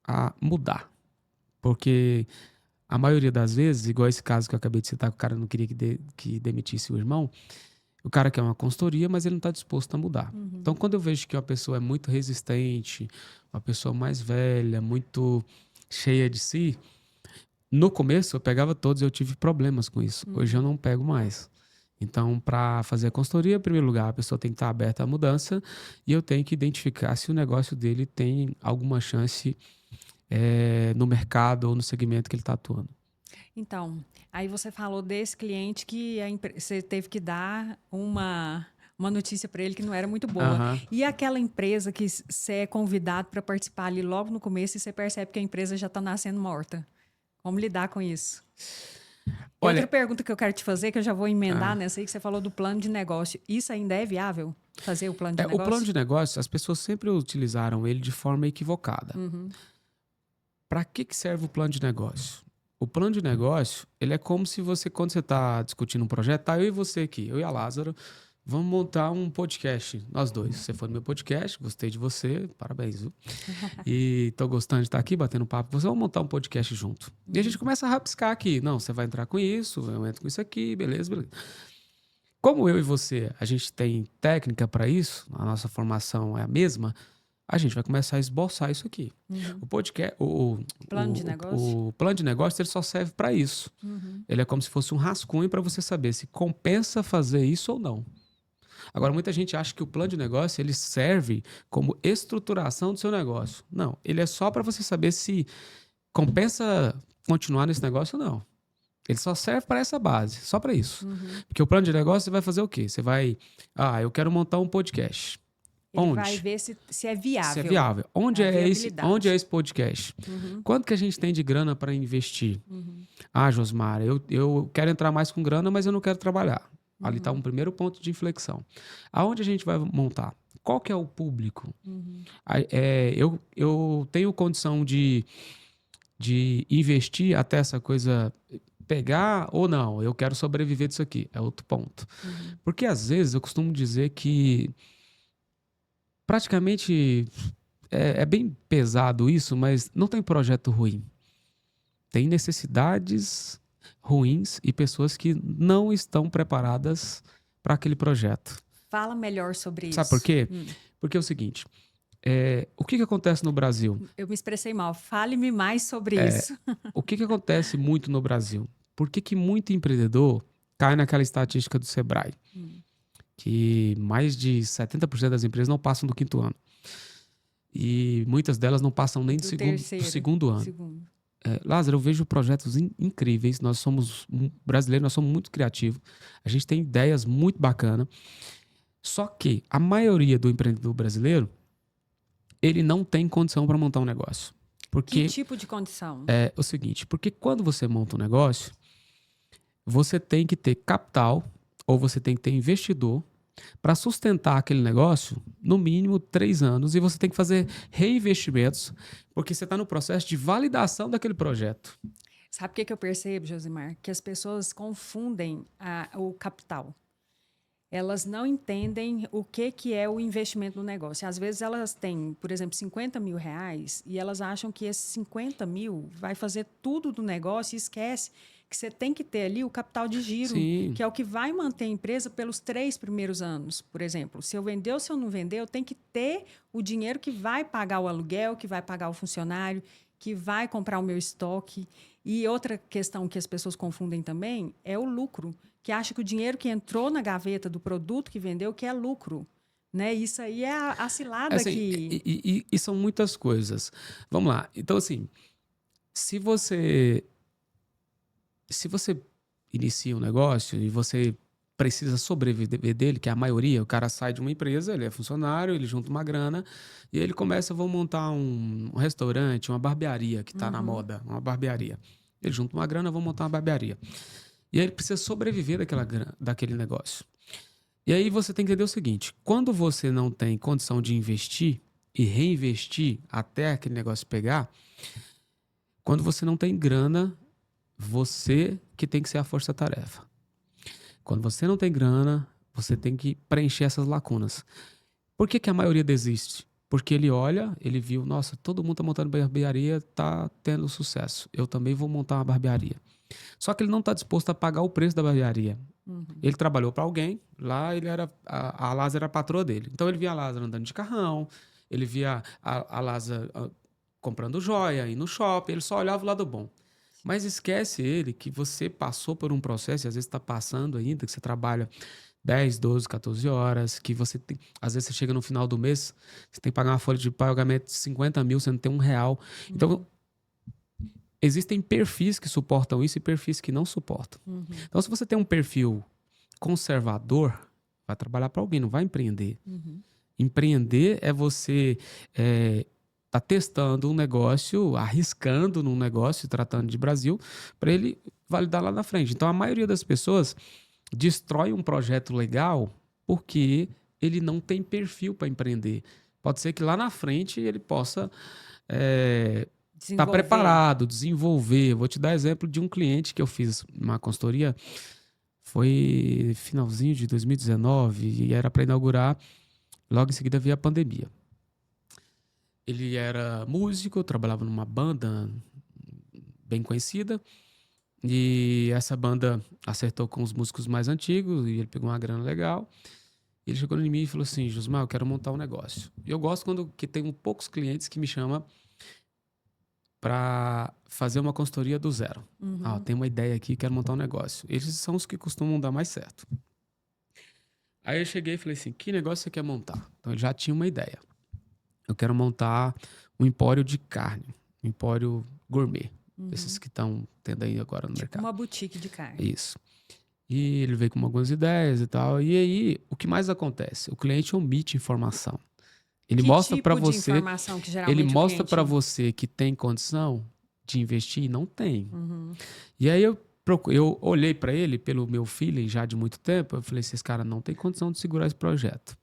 a mudar. Porque a maioria das vezes, igual esse caso que eu acabei de citar, que o cara não queria que demitisse o irmão, o cara quer uma consultoria, mas ele não está disposto a mudar. Uhum. Então, quando eu vejo que uma pessoa é muito resistente, uma pessoa mais velha, muito cheia de si, no começo eu pegava todos e eu tive problemas com isso. Hoje eu não pego mais. Então, para fazer a consultoria, em primeiro lugar, a pessoa tem que estar aberta à mudança e eu tenho que identificar se o negócio dele tem alguma chance no mercado ou no segmento que ele está atuando. Então, aí você falou desse cliente que você teve que dar uma notícia para ele que não era muito boa. Aham. E aquela empresa que você é convidado para participar ali logo no começo e você percebe que a empresa já está nascendo morta. Como lidar com isso? E Olha, outra pergunta que eu quero te fazer, que eu já vou emendar nessa aí, que você falou do plano de negócio. Isso ainda é viável? Fazer o plano de o negócio? plano de negócio, as pessoas sempre utilizaram ele de forma equivocada. Uhum. Para que serve o plano de negócio? O plano de negócio, ele é como se você, quando você está discutindo um projeto, tá eu e você aqui, eu e a Lázaro, vamos montar um podcast, nós dois. Você foi no meu podcast, gostei de você, parabéns, viu? E tô gostando de estar aqui, batendo papo com você, vamos montar um podcast junto. E a gente começa a rabiscar aqui. Não, você vai entrar com isso, eu entro com isso aqui, beleza, beleza. Como eu e você, a gente tem técnica para isso, a nossa formação é a mesma, a gente vai começar a esboçar isso aqui. Uhum. O podcast, Plano de negócio? o plano de negócio, ele só serve para isso. Uhum. Ele é como se fosse um rascunho para você saber se compensa fazer isso ou não. Agora, muita gente acha que o plano de negócio ele serve como estruturação do seu negócio. Não, ele é só para você saber se compensa continuar nesse negócio ou não. Ele só serve para essa base, só para isso. Uhum. Porque o plano de negócio você vai fazer o quê? Você vai, eu quero montar um podcast. Ele Onde? vai ver se é viável. Se é viável. Onde A é viabilidade. esse podcast? Uhum. Quanto que a gente tem de grana para investir? Uhum. Josmar, eu quero entrar mais com grana, mas eu não quero trabalhar. Ali está um primeiro ponto de inflexão. Aonde a gente vai montar? Qual que é o público? Uhum. Eu tenho condição de investir até essa coisa pegar ou não? Eu quero sobreviver disso aqui. É outro ponto. Uhum. Porque às vezes eu costumo dizer que praticamente é bem pesado isso, mas não tem projeto ruim. Tem necessidades ruins e pessoas que não estão preparadas para aquele projeto. Fala melhor sobre isso. Sabe por quê? Porque é o seguinte, o que acontece no Brasil? Eu me expressei mal. Fale-me mais sobre isso. O que acontece muito no Brasil? Por que muito empreendedor cai naquela estatística do Sebrae? Que mais de 70% das empresas não passam do 5º ano. E muitas delas não passam nem do segundo ano. Segundo. Lázaro, eu vejo projetos incríveis. Nós somos brasileiros, nós somos muito criativos. A gente tem ideias muito bacanas. Só que a maioria do empreendedor brasileiro, ele não tem condição para montar um negócio. Porque Que tipo de condição? é o seguinte, porque quando você monta um negócio, você tem que ter capital ou você tem que ter investidor para sustentar aquele negócio, no mínimo 3 anos, e você tem que fazer reinvestimentos, porque você está no processo de validação daquele projeto. Sabe o que que eu percebo, Josimar? Que as pessoas confundem o capital. Elas não entendem o que é o investimento no negócio. Às vezes elas têm, por exemplo, 50 mil reais e elas acham que esses 50 mil vai fazer tudo do negócio e esquece que você tem que ter ali o capital de giro, Sim, que é o que vai manter a empresa pelos 3 primeiros anos. Por exemplo, se eu vender ou se eu não vender, eu tenho que ter o dinheiro que vai pagar o aluguel, que vai pagar o funcionário, que vai comprar o meu estoque. E outra questão que as pessoas confundem também é o lucro, que acha que o dinheiro que entrou na gaveta do produto que vendeu que é lucro, né? Isso aí é a cilada assim, que... e são muitas coisas. Vamos lá. Então, assim, se você se você inicia um negócio e você precisa sobreviver dele, que é a maioria, o cara sai de uma empresa, ele é funcionário, ele junta uma grana e ele começa, vou montar um restaurante, uma barbearia que está na Uhum, moda, uma barbearia. Ele junta uma grana, vou montar uma barbearia. E aí ele precisa sobreviver daquele negócio. E aí você tem que entender o seguinte: quando você não tem condição de investir e reinvestir até aquele negócio pegar, quando você não tem grana, você que tem que ser a força-tarefa. Quando você não tem grana, você tem que preencher essas lacunas. Por que que a maioria desiste? Porque ele olha, ele viu, nossa, todo mundo tá montando barbearia, tá tendo sucesso. Eu também vou montar uma barbearia. Só que ele não está disposto a pagar o preço da barbearia. uhum. Ele trabalhou para alguém, lá ele era a Lázara era a patroa dele. Então ele via a Lázara andando de carrão, ele via a Lázara comprando joia, ir no shopping, ele só olhava o lado bom. Mas esquece ele que você passou por um processo, e às vezes está passando ainda, que você trabalha 10, 12, 14 horas, que você tem, às vezes você chega no final do mês, você tem que pagar uma folha de pagamento de 50 mil, você não tem R$ 1. Então, existem perfis que suportam isso e perfis que não suportam. Uhum, Então, se você tem um perfil conservador, vai trabalhar para alguém, não vai empreender. uhum, Empreender é você tá testando um negócio, arriscando num negócio, tratando de Brasil, para ele validar lá na frente. Então, a maioria das pessoas destrói um projeto legal porque ele não tem perfil para empreender. Pode ser que lá na frente ele possa estar desenvolver. preparado, desenvolver. Vou te dar exemplo de um cliente que eu fiz uma consultoria, foi finalzinho de 2019 e era para inaugurar, logo em seguida veio a pandemia. Ele era músico, trabalhava numa banda bem conhecida e essa banda acertou com os músicos mais antigos e ele pegou uma grana legal. Ele chegou em mim e falou assim: Josmar, eu quero montar um negócio. E eu gosto quando que tem poucos clientes que me chamam para fazer uma consultoria do zero. Ah, Uhum. tem uma ideia aqui, quero montar um negócio. Esses são os que costumam dar mais certo. Aí eu cheguei e falei assim: que negócio você quer montar? Então ele já tinha uma ideia. Eu quero montar um empório de carne, um empório gourmet, esses que estão tendo aí agora no Tipo mercado. uma boutique de carne. Isso. E ele veio com algumas ideias e tal. E aí, o que mais acontece? O cliente omite informação. Ele Que mostra para tipo de você, informação que ele geralmente o mostra para cliente... você que tem condição de investir e não tem. Uhum, E aí eu olhei para ele pelo meu feeling já de muito tempo, eu falei assim, esse cara não tem condição de segurar esse projeto.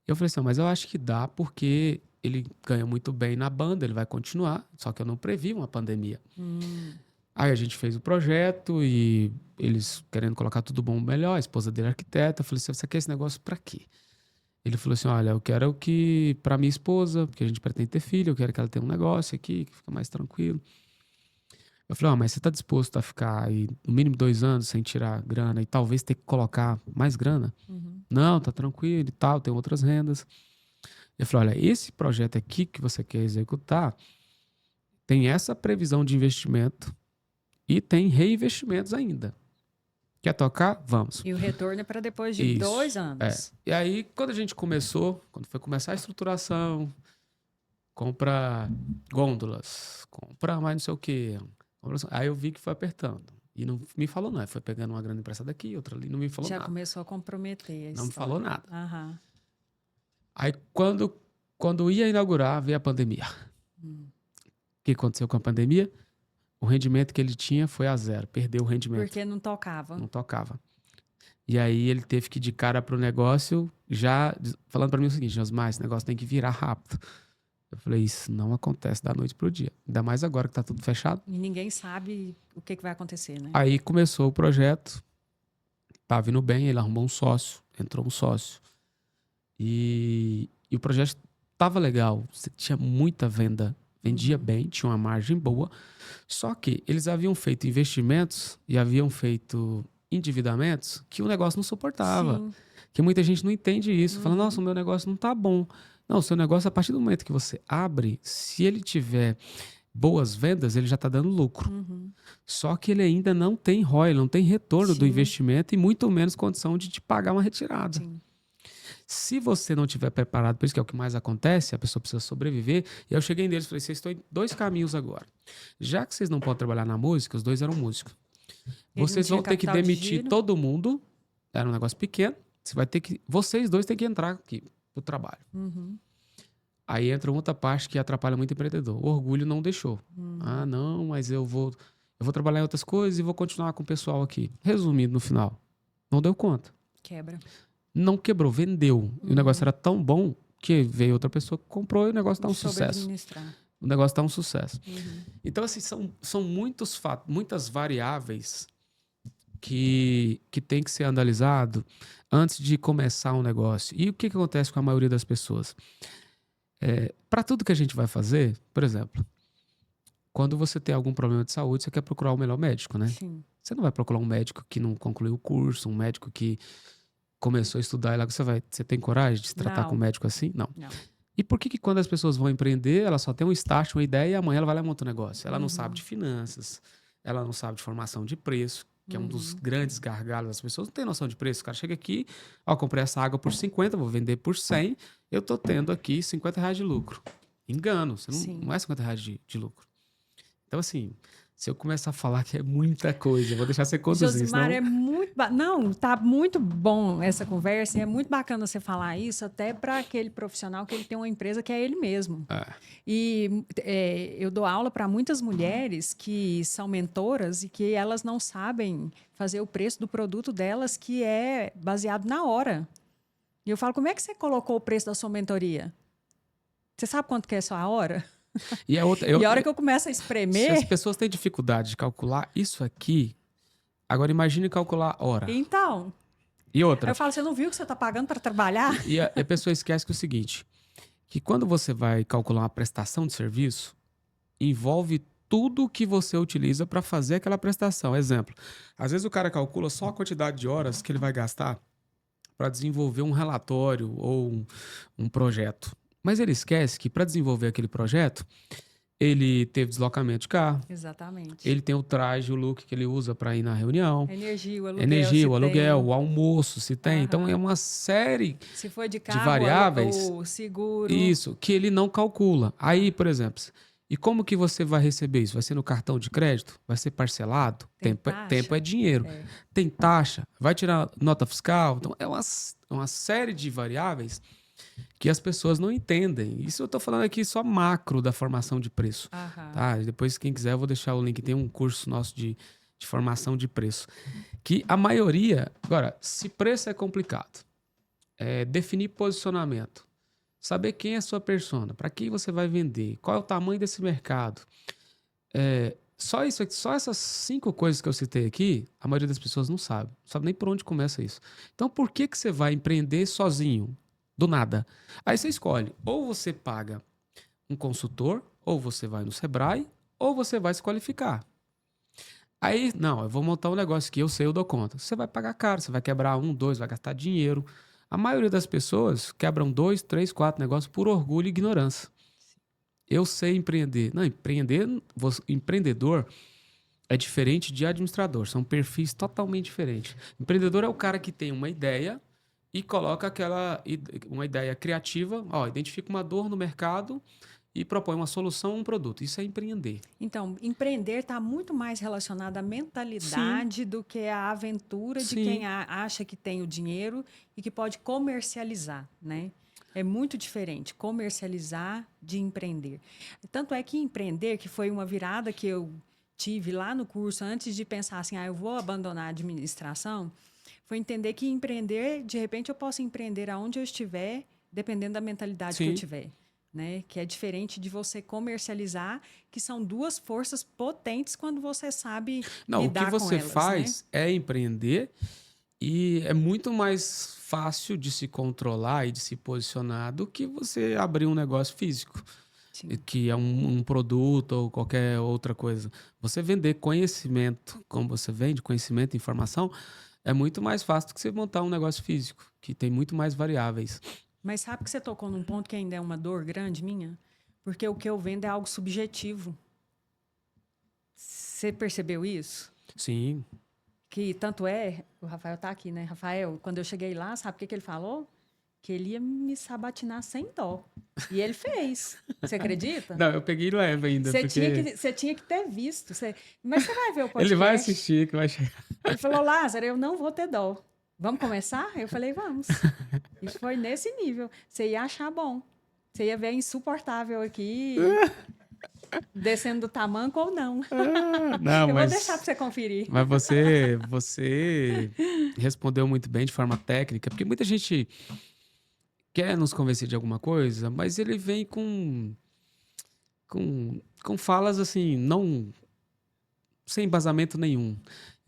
Eu falei assim, mas eu acho que dá porque ele ganha muito bem na banda, ele vai continuar, só que eu não previ uma pandemia. Aí a gente fez o projeto e eles querendo colocar tudo bom melhor, a esposa dele é arquiteta, eu falei assim, você quer esse negócio pra quê? Ele falou assim, olha, eu quero que pra minha esposa, porque a gente pretende ter filho, eu quero que ela tenha um negócio aqui, que fica mais tranquilo. Eu falei, mas você tá disposto a ficar aí no mínimo 2 anos sem tirar grana e talvez ter que colocar mais grana? uhum. Não, tá tranquilo e tal, tem outras rendas. Eu falei, olha, esse projeto aqui que você quer executar tem essa previsão de investimento e tem reinvestimentos ainda. Quer tocar? Vamos. E o retorno é para depois de Isso. 2 anos. E aí, quando a gente começou, quando foi começar a estruturação, compra gôndolas, compra mais não sei o quê. Aí eu vi que foi apertando. E não me falou nada. Foi pegando uma grana emprestada aqui, outra ali, não me falou Já nada. começou a comprometer a Não me falou história. nada. Aham. Aí quando ia inaugurar, veio a pandemia. O que aconteceu com a pandemia? O rendimento que ele tinha foi a zero. Perdeu o rendimento. Porque não tocava. Não tocava. E aí ele teve que ir de cara pro negócio, já falando para mim o seguinte: Josmar, esse negócio tem que virar rápido. Eu falei, isso não acontece da noite pro dia. Ainda mais agora que tá tudo fechado. E ninguém sabe o que vai acontecer, né? Aí começou o projeto, tava indo bem, ele arrumou um sócio, entrou um sócio. E o projeto tava legal, você tinha muita venda, vendia bem, tinha uma margem boa. Só que eles haviam feito investimentos e haviam feito endividamentos que o negócio não suportava. Sim. Que muita gente não entende isso. Fala, nossa, o meu negócio não tá bom. Não, o seu negócio, a partir do momento que você abre, se ele tiver boas vendas, ele já está dando lucro. Só que ele ainda não tem ROI, não tem retorno do Sim. investimento e muito menos condição de te pagar uma retirada. Sim. Se você não tiver preparado, por isso que é o que mais acontece, a pessoa precisa sobreviver. E eu cheguei neles e falei, vocês estão em dois caminhos agora. Já que vocês não podem trabalhar na música, os dois eram músicos. Ele Vocês não vão tinha ter que capital de demitir giro. todo mundo. Era um negócio pequeno. Vocês dois têm que entrar aqui pro trabalho. Aí entra outra parte que atrapalha muito o empreendedor. O orgulho não deixou. Ah, não, mas eu vou trabalhar em outras coisas e vou continuar com o pessoal aqui. Resumindo, no final, não deu conta. Quebra. Não quebrou, vendeu. E o negócio era tão bom que veio outra pessoa que comprou e o negócio tá um Soube sucesso. administrar. O negócio tá um sucesso. Então, assim, são muitos fatos, muitas variáveis que tem que ser analisado antes de começar um negócio. E o que acontece com a maioria das pessoas? Para tudo que a gente vai fazer, por exemplo, quando você tem algum problema de saúde, você quer procurar o melhor médico, né? Sim. Você não vai procurar um médico que não concluiu o curso, um médico que começou a estudar e lá você tem coragem de se tratar com um Não. médico assim? Não. Não. E por que quando as pessoas vão empreender, ela só tem um start, uma ideia e amanhã ela vai lá e monta um negócio? Ela não sabe de finanças, ela não sabe de formação de preço, que é um dos grandes gargalos das pessoas. Não tem noção de preço. O cara chega aqui, ó, comprei essa água por 50, vou vender por 100, eu tô tendo aqui R$ 50 de lucro. Engano, você Sim. não é R$ 50 de lucro. Então, assim, se eu começar a falar que é muita coisa, eu vou deixar você conduzir, Josimar, senão... é muito... Não, tá muito bom essa conversa. E é muito bacana você falar isso, até para aquele profissional que ele tem uma empresa que é ele mesmo. E eu dou aula para muitas mulheres que são mentoras e que elas não sabem fazer o preço do produto delas, que é baseado na hora. E eu falo, como é que você colocou o preço da sua mentoria? Você sabe quanto que é a sua hora? E a outra, E a hora que eu começo a se as espremer... pessoas têm dificuldade de calcular isso aqui, agora imagine calcular hora. Então... E Aí outra, eu falo, você não viu que você está pagando para trabalhar? e a pessoa esquece que é o seguinte, que quando você vai calcular uma prestação de serviço, envolve tudo que você utiliza para fazer aquela prestação. Exemplo, às vezes o cara calcula só a quantidade de horas que ele vai gastar para desenvolver um relatório ou um projeto. Mas ele esquece que para desenvolver aquele projeto, ele teve deslocamento de carro, Exatamente. ele tem o traje, o look que ele usa para ir na reunião, A energia, o aluguel, energia, se o aluguel, tem, o almoço, se tem. Então é uma série se for de de carro, variáveis, o seguro. isso, que ele não calcula. Aí, por exemplo, e como que você vai receber isso? Vai ser no cartão de crédito? Vai ser parcelado? Tem Tempo é taxa? dinheiro. Tem taxa? Vai tirar nota fiscal? Então, é uma série de variáveis que as pessoas não entendem. Isso eu estou falando aqui só macro da formação de preço. Tá? Depois, quem quiser, eu vou deixar o link. Tem um curso nosso de formação de preço. Que a maioria... Agora, se preço é complicado, definir posicionamento, saber quem é a sua persona, para quem você vai vender, qual é o tamanho desse mercado. Só isso aqui, só essas 5 coisas que eu citei aqui, a maioria das pessoas não sabe nem por onde começa isso. Então, por que você vai empreender sozinho, do nada? Aí você escolhe, ou você paga um consultor, ou você vai no Sebrae, ou você vai se qualificar. Aí, não, eu vou montar um negócio que eu sei, eu dou conta. Você vai pagar caro, você vai quebrar 1, 2, vai gastar dinheiro. A maioria das pessoas quebram 2, 3, 4 negócios por orgulho e ignorância. Eu sei empreender. Não, empreendedor é diferente de administrador. São perfis totalmente diferentes. Empreendedor é o cara que tem uma ideia e coloca uma ideia criativa, identifica uma dor no mercado e propõe uma solução, um produto. Isso é empreender. Então, empreender está muito mais relacionado à mentalidade do que à aventura de quem acha que tem o dinheiro e que pode comercializar, né? É muito diferente comercializar de empreender. Tanto é que empreender, que foi uma virada que eu tive lá no curso, antes de pensar assim, eu vou abandonar a administração, foi entender que empreender, de repente eu posso empreender aonde eu estiver, dependendo da mentalidade que eu Sim. tiver. Né? Que é diferente de você comercializar, que são duas forças potentes quando você sabe Não, o que lidar com você elas, faz né? é empreender e é muito mais fácil de se controlar e de se posicionar do que você abrir um negócio físico, Sim. que é um produto ou qualquer outra coisa. Você vender conhecimento, como você vende, conhecimento e informação, é muito mais fácil do que você montar um negócio físico, que tem muito mais variáveis. Mas sabe que você tocou num ponto que ainda é uma dor grande minha? Porque o que eu vendo é algo subjetivo. Você percebeu isso? Sim. Que tanto é, o Rafael tá aqui, né? Rafael, quando eu cheguei lá, sabe o que ele falou? Que ele ia me sabatinar sem dó. E ele fez. Você acredita? Não, eu peguei leve ainda, porque Você tinha que ter visto. Mas você vai ver o ele vai podcast. assistir, que vai chegar. Ele falou, Lázaro, eu não vou ter dó. Vamos começar? Eu falei, vamos. E foi nesse nível. Você ia achar bom. Você ia ver insuportável aqui, descendo do tamanco ou não. Não, Eu vou deixar para você conferir. mas você respondeu muito bem de forma técnica, porque muita gente quer nos convencer de alguma coisa, mas ele vem com falas assim, não sem embasamento nenhum.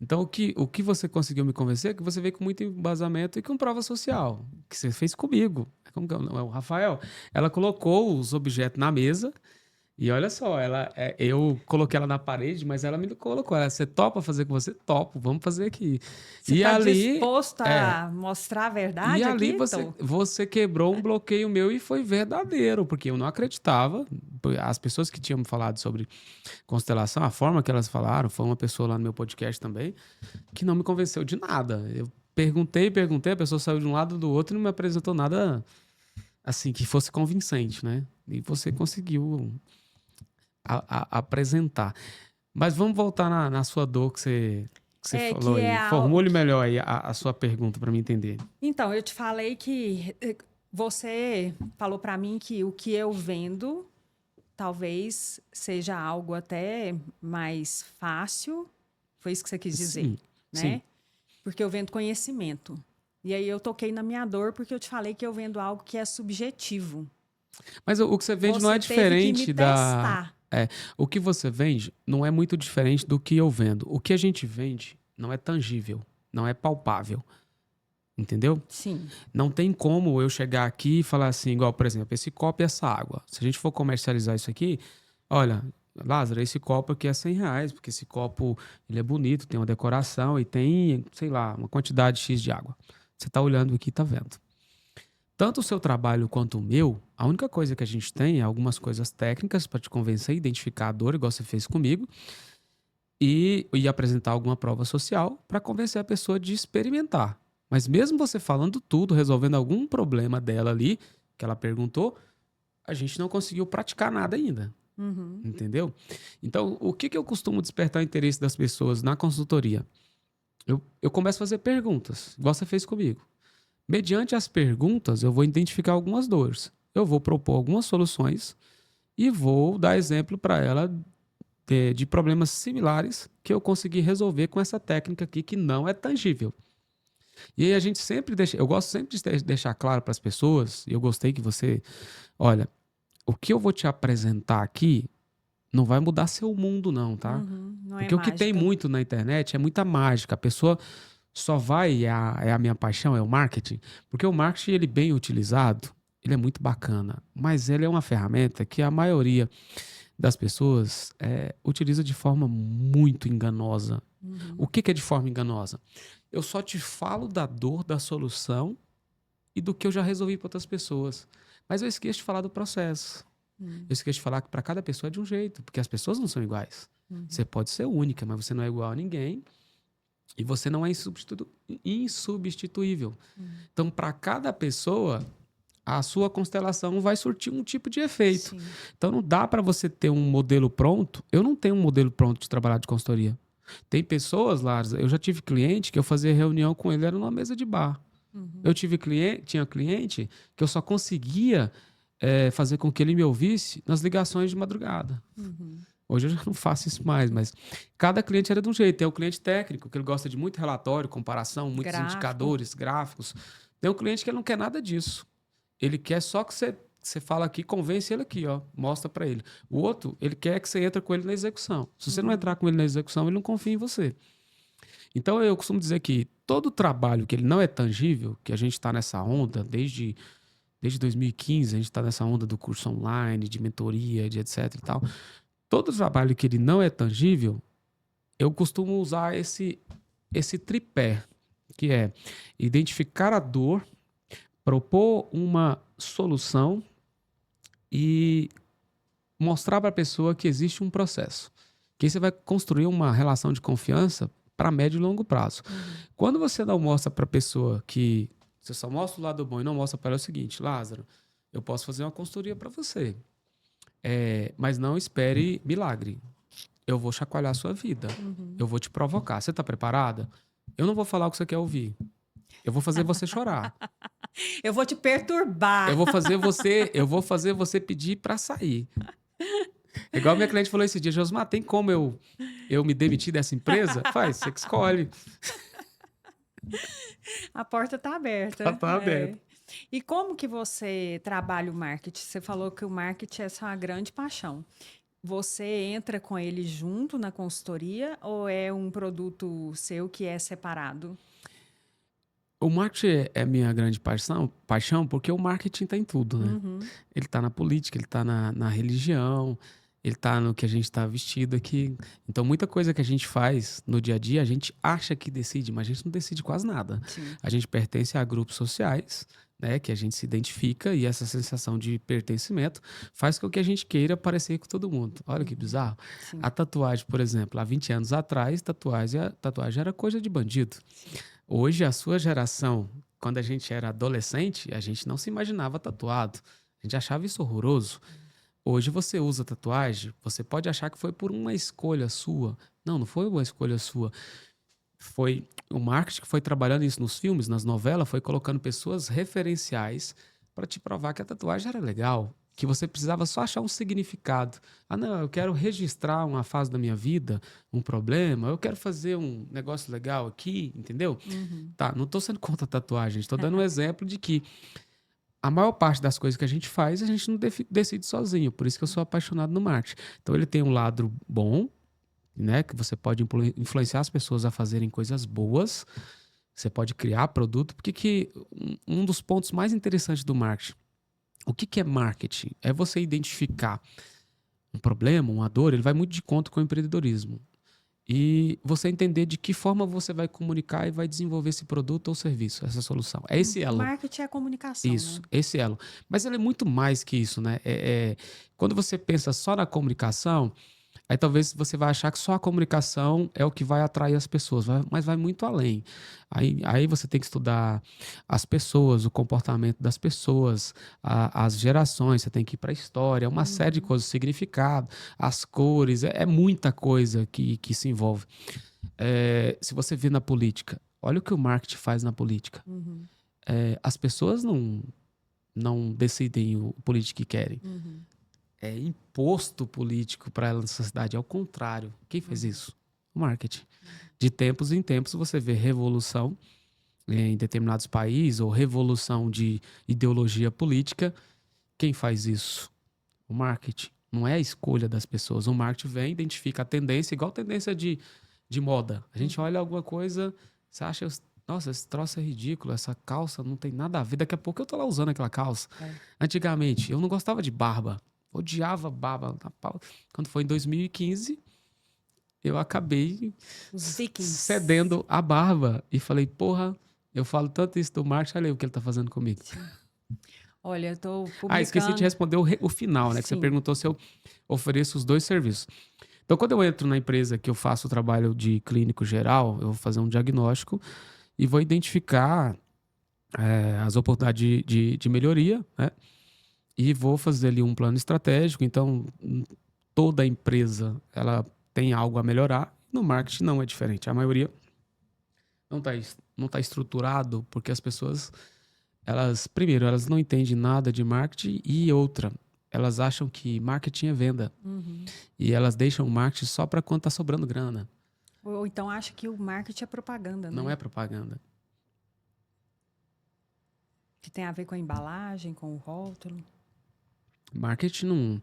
Então, o que você conseguiu me convencer é que você veio com muito embasamento e com prova social, que você fez comigo. Como que é o Rafael? Ela colocou os objetos na mesa e olha só, eu coloquei ela na parede, mas ela me colocou. Você topa fazer com você? Topo, vamos fazer aqui. Você E está ali, disposto a mostrar a e verdade ali aqui, Tô? você quebrou um bloqueio meu e foi verdadeiro, porque eu não acreditava. As pessoas que tinham me falado sobre constelação, a forma que elas falaram, foi uma pessoa lá no meu podcast também, que não me convenceu de nada. Eu perguntei, a pessoa saiu de um lado do outro e não me apresentou nada assim que fosse convincente, né? E você conseguiu apresentar. Mas vamos voltar na sua dor que você É falou que é aí. Formule melhor aí a sua pergunta para me entender. Então, eu te falei que você falou para mim que o que eu vendo talvez seja algo até mais fácil. Foi isso que você quis dizer, Sim, sim. né? Porque eu vendo conhecimento. E aí eu toquei na minha dor porque eu te falei que eu vendo algo que é subjetivo. Mas o que você vende não é Você teve que me diferente da. testar. O que você vende não é muito diferente do que eu vendo. O que a gente vende não é tangível, não é palpável. Entendeu? Sim. Não tem como eu chegar aqui e falar assim, igual, por exemplo, esse copo e essa água. Se a gente for comercializar isso aqui, olha, Lázaro, esse copo aqui é R$ 100, porque esse copo ele é bonito, tem uma decoração e tem, sei lá, uma quantidade X de água. Você está olhando aqui e está vendo. Tanto o seu trabalho quanto o meu, a única coisa que a gente tem é algumas coisas técnicas para te convencer, identificar a dor, igual você fez comigo, e apresentar alguma prova social para convencer a pessoa de experimentar. Mas mesmo você falando tudo, resolvendo algum problema dela ali, que ela perguntou, a gente não conseguiu praticar nada ainda. Uhum. Entendeu? Então, o que eu costumo despertar o interesse das pessoas na consultoria? Eu começo a fazer perguntas, igual você fez comigo. Mediante as perguntas, eu vou identificar algumas dores. Eu vou propor algumas soluções e vou dar exemplo para ela de problemas similares que eu consegui resolver com essa técnica aqui que não é tangível. E aí a gente sempre deixa, eu gosto sempre de deixar claro para as pessoas, e eu gostei que você, olha, o que eu vou te apresentar aqui não vai mudar seu mundo não, tá? Uhum. Não é Porque o que tem mágica. muito na internet é muita mágica. A pessoa só vai, é a minha paixão, é o marketing, porque o marketing, ele bem utilizado, ele é muito bacana, mas ele é uma ferramenta que a maioria das pessoas utiliza de forma muito enganosa. Uhum. O que é de forma enganosa? Eu só te falo da dor, da solução e do que eu já resolvi para outras pessoas. Mas eu esqueço de falar do processo. Uhum. Eu esqueço de falar que para cada pessoa é de um jeito, porque as pessoas não são iguais. Uhum. Você pode ser única, mas você não é igual a ninguém. E você não é insubstituível. Uhum. Então, para cada pessoa, a sua constelação vai surtir um tipo de efeito. Sim. Então, não dá para você ter um modelo pronto. Eu não tenho um modelo pronto de trabalhar de consultoria. Tem pessoas, Lars, eu já tive cliente que eu fazia reunião com ele, era numa mesa de bar. Uhum. Eu tinha cliente que eu só conseguia fazer com que ele me ouvisse nas ligações de madrugada. Uhum. Hoje eu já não faço isso mais, mas cada cliente era de um jeito. Tem o cliente técnico, que ele gosta de muito relatório, comparação, muitos Gráfico. indicadores, gráficos. Tem um cliente que ele não quer nada disso. Ele quer só que você fala aqui, convence ele aqui, ó, mostra para ele. O outro, ele quer que você entre com ele na execução. Se você não entrar com ele na execução, ele não confia em você. Então eu costumo dizer que todo trabalho que ele não é tangível, que a gente está nessa onda desde 2015, a gente está nessa onda do curso online, de mentoria, de etc e tal. Todo trabalho que ele não é tangível, eu costumo usar esse tripé, que é identificar a dor, propor uma solução e mostrar para a pessoa que existe um processo. Que aí você vai construir uma relação de confiança para médio e longo prazo. Quando você não mostra para a pessoa que você só mostra o lado bom e não mostra para ela o seguinte: Lázaro, eu posso fazer uma consultoria para você, mas não espere milagre. Eu vou chacoalhar a sua vida. Eu vou te provocar. Você está preparada? Eu não vou falar o que você quer ouvir. Eu vou fazer você chorar. Eu vou te perturbar. Eu vou fazer você pedir para sair. Igual minha cliente falou esse dia: Josmar, tem como eu me demitir dessa empresa? Faz, você que escolhe. A porta está aberta. Tá aberta. E como que você trabalha o marketing? Você falou que o marketing é sua grande paixão. Você entra com ele junto na consultoria ou é um produto seu que é separado? O marketing é minha grande paixão porque o marketing está em tudo, né? Ele está na política, ele está na religião, ele está no que a gente está vestido aqui. Então, muita coisa que a gente faz no dia a dia, a gente acha que decide, mas a gente não decide quase nada. Sim. A gente pertence a grupos sociais, né, que a gente se identifica, e essa sensação de pertencimento faz com que a gente queira parecer com todo mundo. Olha que bizarro. Sim. A tatuagem, por exemplo, há 20 anos atrás, tatuagem era coisa de bandido. Hoje, a sua geração, quando a gente era adolescente, a gente não se imaginava tatuado. A gente achava isso horroroso. Hoje você usa tatuagem, você pode achar que foi por uma escolha sua. Não, não foi uma escolha sua. Foi o marketing que foi trabalhando isso nos filmes, nas novelas, foi colocando pessoas referenciais para te provar que a tatuagem era legal, que você precisava só achar um significado. Ah, não, eu quero registrar uma fase da minha vida, um problema, eu quero fazer um negócio legal aqui, entendeu? Tá, não estou sendo contra a tatuagem, estou dando um exemplo de que a maior parte das coisas que a gente faz, a gente não decide sozinho. Por isso que eu sou apaixonado no marketing. Então, ele tem um lado bom, né? Que você pode influenciar as pessoas a fazerem coisas boas. Você pode criar produto. Porque um dos pontos mais interessantes do marketing, o que é marketing? É você identificar um problema, uma dor, ele vai muito de conta com o empreendedorismo. E você entender de que forma você vai comunicar e vai desenvolver esse produto ou serviço, essa solução. É esse elo. Marketing é comunicação, Isso, né? esse elo. Mas ele é muito mais que isso, né? Quando você pensa só na comunicação, aí talvez você vai achar que só a comunicação é o que vai atrair as pessoas, mas vai muito além. Aí você tem que estudar as pessoas, o comportamento das pessoas, as gerações, você tem que ir para a história, uma série de coisas, o significado, as cores, é muita coisa que se envolve. Se você vê na política, olha o que o marketing faz na política. As pessoas não decidem o político que querem. É imposto político para ela nessa cidade. É o contrário. Quem fez isso? O marketing. De tempos em tempos você vê revolução em determinados países ou revolução de ideologia política. Quem faz isso? O marketing. Não é a escolha das pessoas. O marketing vem, identifica a tendência, igual tendência de moda. A gente olha alguma coisa, você acha, nossa, esse troço é ridículo, essa calça não tem nada a ver. Daqui a pouco eu tô lá usando aquela calça. Antigamente, eu não gostava de barba. Odiava barba. Quando foi em 2015, eu acabei cedendo a barba. E falei, porra, eu falo tanto isso do marketing, olha aí o que ele tá fazendo comigo. Olha, eu tô publicando... esqueci de responder o final, né? Que você perguntou se eu ofereço os dois serviços. Então, quando eu entro na empresa que eu faço o trabalho de clínico geral, eu vou fazer um diagnóstico e vou identificar as oportunidades de melhoria, né? E vou fazer ali um plano estratégico. Então, toda empresa ela tem algo a melhorar. No marketing não é diferente. A maioria não tá estruturado porque as pessoas, primeiro, elas não entendem nada de marketing e outra, elas acham que marketing é venda. E elas deixam o marketing só para quando tá sobrando grana. Ou então acha que o marketing é propaganda, né? Não é propaganda. Que tem a ver com a embalagem, com o rótulo. Marketing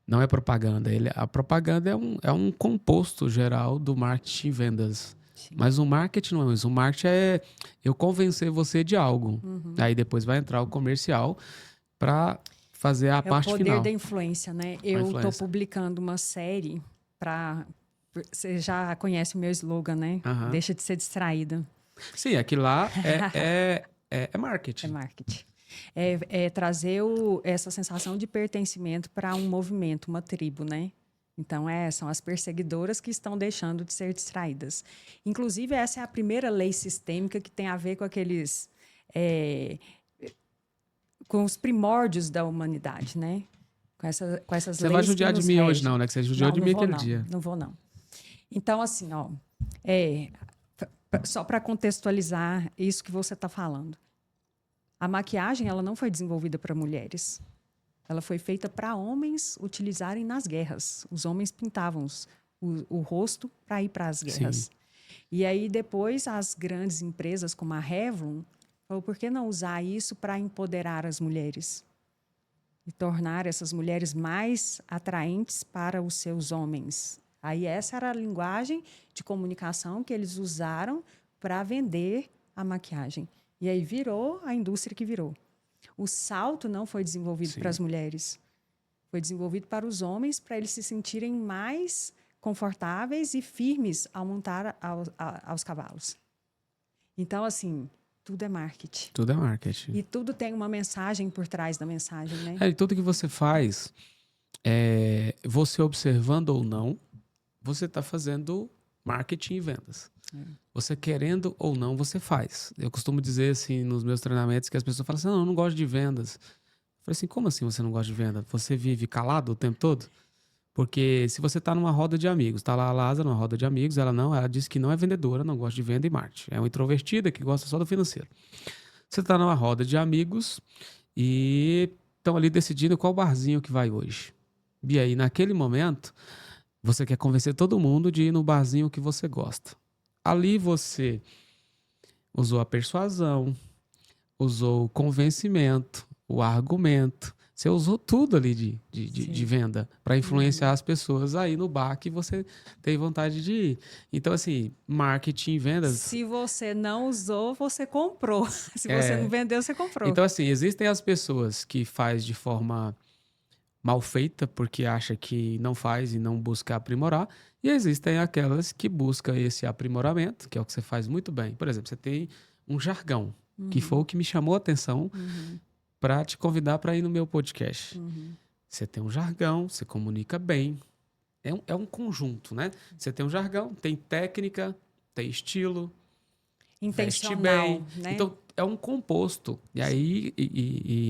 não é propaganda. A propaganda é um composto geral do marketing e vendas. Sim. Mas o marketing não é isso. O marketing é eu convencer você de algo. Aí depois vai entrar o comercial para fazer a É o parte poder final. da influência, né? Eu estou publicando uma série para... Você já conhece o meu slogan, né? Aham. Deixa de ser distraída. Sim, aquilo lá é É marketing. marketing. É trazer essa sensação de pertencimento para um movimento, uma tribo, né? Então, são as perseguidoras que estão deixando de ser distraídas. Inclusive, essa é a primeira lei sistêmica que tem a ver com aqueles... com os primórdios da humanidade, né? Com essas Você leis vai que judiar de nos mim hoje, regem. não, né? Que você judiou de mim aquele dia. Não vou, não. Então, assim, ó, só para contextualizar isso que você está falando. A maquiagem, ela não foi desenvolvida para mulheres. Ela foi feita para homens utilizarem nas guerras. Os homens pintavam o rosto para ir para as guerras. Sim. E aí, depois, as grandes empresas, como a Revlon, falou, por que não usar isso para empoderar as mulheres? E tornar essas mulheres mais atraentes para os seus homens. Aí essa era a linguagem de comunicação que eles usaram para vender a maquiagem. E aí virou a indústria que virou. O salto não foi desenvolvido para as mulheres. Foi desenvolvido para os homens, para eles se sentirem mais confortáveis e firmes ao montar aos cavalos. Então, assim, tudo é marketing. Tudo é marketing. E tudo tem uma mensagem por trás da mensagem, né? E tudo que você faz, você observando ou não, você está fazendo marketing e vendas. Você querendo ou não, você faz. Eu costumo dizer assim nos meus treinamentos que as pessoas falam assim, não, eu não gosto de vendas. Eu falei assim, como assim você não gosta de venda? Você vive calado o tempo todo? Porque se você está numa roda de amigos, está lá a Lázaro numa roda de amigos, ela diz que não é vendedora, não gosta de venda e marketing. É uma introvertida que gosta só do financeiro. Você está numa roda de amigos e estão ali decidindo qual barzinho que vai hoje. E aí, naquele momento, você quer convencer todo mundo de ir no barzinho que você gosta. Ali você usou a persuasão, usou o convencimento, o argumento. Você usou tudo ali de venda para influenciar as pessoas aí no bar que você tem vontade de ir. Então, assim, marketing e vendas... Se você não usou, você comprou. Se você não vendeu, você comprou. Então, assim, existem as pessoas que faz de forma mal feita, porque acha que não faz e não busca aprimorar. E existem aquelas que buscam esse aprimoramento, que é o que você faz muito bem. Por exemplo, você tem um jargão, que foi o que me chamou a atenção para te convidar para ir no meu podcast. Você tem um jargão, você comunica bem. É um conjunto, né? Você tem um jargão, tem técnica, tem estilo, veste bem. Né? Então, é um composto. E aí,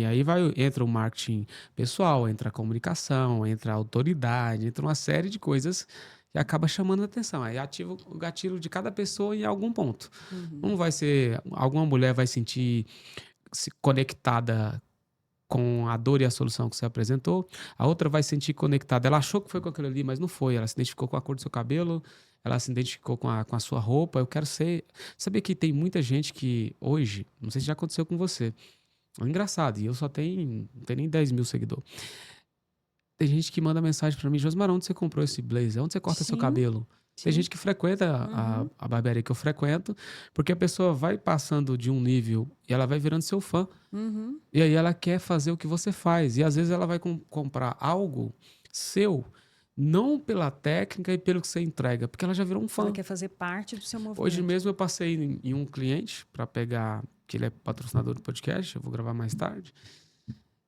aí entra o marketing pessoal, entra a comunicação, entra a autoridade, entra uma série de coisas que acaba chamando a atenção. Aí ativa o gatilho de cada pessoa em algum ponto. Alguma mulher vai sentir-se conectada com a dor e a solução que você apresentou. A outra vai sentir conectada. Ela achou que foi com aquilo ali, mas não foi. Ela se identificou com a cor do seu cabelo, ela se identificou com a sua roupa. Eu quero ser... Sabia que tem muita gente que hoje, não sei se já aconteceu com você, é engraçado, e eu não tenho nem 10 mil seguidores. Tem gente que manda mensagem pra mim, Josmar, onde você comprou esse blazer? Onde você corta seu cabelo? Tem gente que frequenta a barbearia que eu frequento, porque a pessoa vai passando de um nível e ela vai virando seu fã. E aí ela quer fazer o que você faz. E às vezes ela vai comprar algo seu, não pela técnica e pelo que você entrega, porque ela já virou um fã. Ela quer fazer parte do seu movimento. Hoje mesmo eu passei em um cliente para pegar, que ele é patrocinador do podcast, eu vou gravar mais tarde.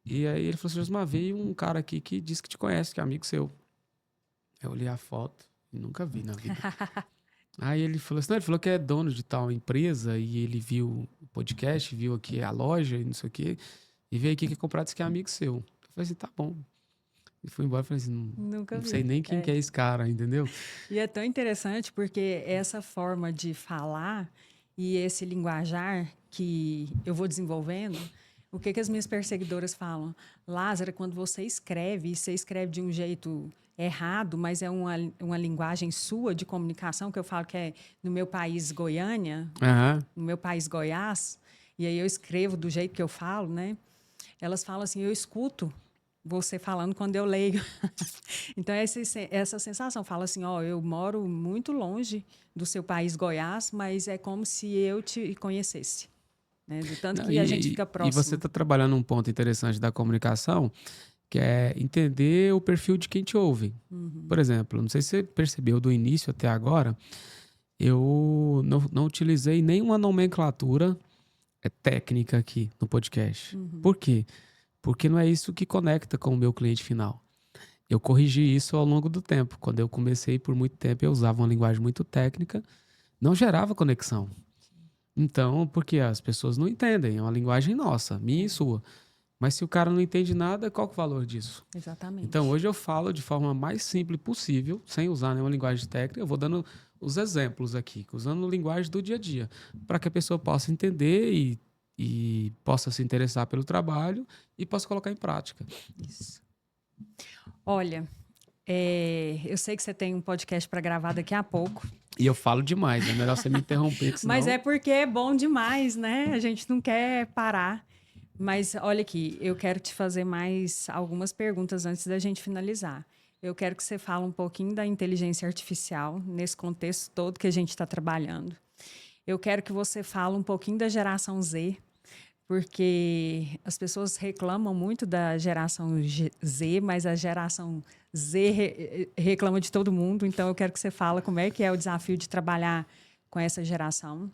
E aí ele falou assim, Josmar, veio um cara aqui que disse que te conhece, que é amigo seu. Eu olhei a foto e nunca vi na vida. Aí ele falou assim, não, ele falou que é dono de tal empresa e ele viu o podcast, viu aqui a loja e não sei o quê, e veio aqui que comprar, disse que é amigo seu. Eu falei assim, tá bom. E fui embora e falei assim, não sei nem quem que é esse cara, entendeu? E é tão interessante porque essa forma de falar e esse linguajar que eu vou desenvolvendo, O que as minhas perseguidoras falam? Lázara, quando você escreve de um jeito errado, mas é uma linguagem sua de comunicação, que eu falo que é no meu país, Goiânia, Aham. no meu país, Goiás, e aí eu escrevo do jeito que eu falo, né? Elas falam assim, eu escuto você falando quando eu leio. Então, essa sensação, fala assim, ó, eu moro muito longe do seu país, Goiás, mas é como se eu te conhecesse, né? Do tanto Não, que a gente fica e você próximo. está trabalhando um ponto interessante da comunicação, que é entender o perfil de quem te ouve. Uhum. Por exemplo, não sei se você percebeu do início até agora, eu não utilizei nenhuma nomenclatura técnica aqui no podcast. Uhum. Por quê? Porque não é isso que conecta com o meu cliente final. Eu corrigi isso ao longo do tempo. Quando eu comecei, por muito tempo, eu usava uma linguagem muito técnica, não gerava conexão. Então, porque as pessoas não entendem, é uma linguagem nossa, minha e sua. Mas se o cara não entende nada, qual que é o valor disso? Então, Exatamente. hoje eu falo de forma mais simples possível, sem usar nenhuma linguagem técnica. Eu vou dando os exemplos aqui, usando linguagem do dia a dia, para que a pessoa possa entender e possa se interessar pelo trabalho e possa colocar em prática. Isso. Olha, eu sei que você tem um podcast para gravar daqui a pouco, E eu falo demais, é melhor você me interromper, que mas senão. é porque é bom demais, né? A gente não quer parar. Mas olha aqui, eu quero te fazer mais algumas perguntas antes da gente finalizar. Eu quero que você fale um pouquinho da inteligência artificial nesse contexto todo que a gente está trabalhando. Eu quero que você fale um pouquinho da geração Z, porque as pessoas reclamam muito da geração Z, mas a geração Z reclama de todo mundo. Então, eu quero que você fale como é que é o desafio de trabalhar com essa geração.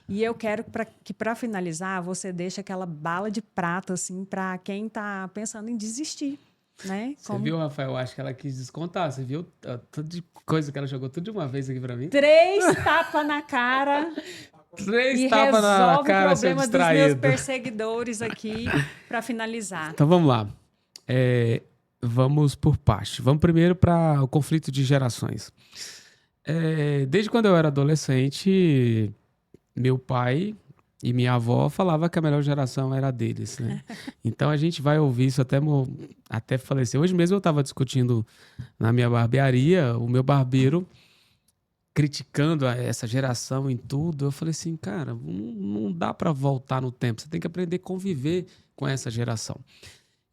E eu quero que, para finalizar, você deixe aquela bala de prata, assim, para quem está pensando em desistir, né? Você viu, Rafael? Acho que ela quis descontar. Você viu tudo de coisa que ela jogou tudo de uma vez aqui pra mim? 3 tapas na cara 3 e tapas na resolve o cara, seu problema dos meus distraído. perseguidores aqui para finalizar. Então vamos lá. Vamos por parte. Vamos primeiro para o conflito de gerações. Desde quando eu era adolescente, meu pai e minha avó falavam que a melhor geração era a deles, né? Então a gente vai ouvir isso até falecer. Hoje mesmo eu estava discutindo na minha barbearia, o meu barbeiro criticando essa geração em tudo. Eu falei assim, cara, não dá para voltar no tempo. Você tem que aprender a conviver com essa geração.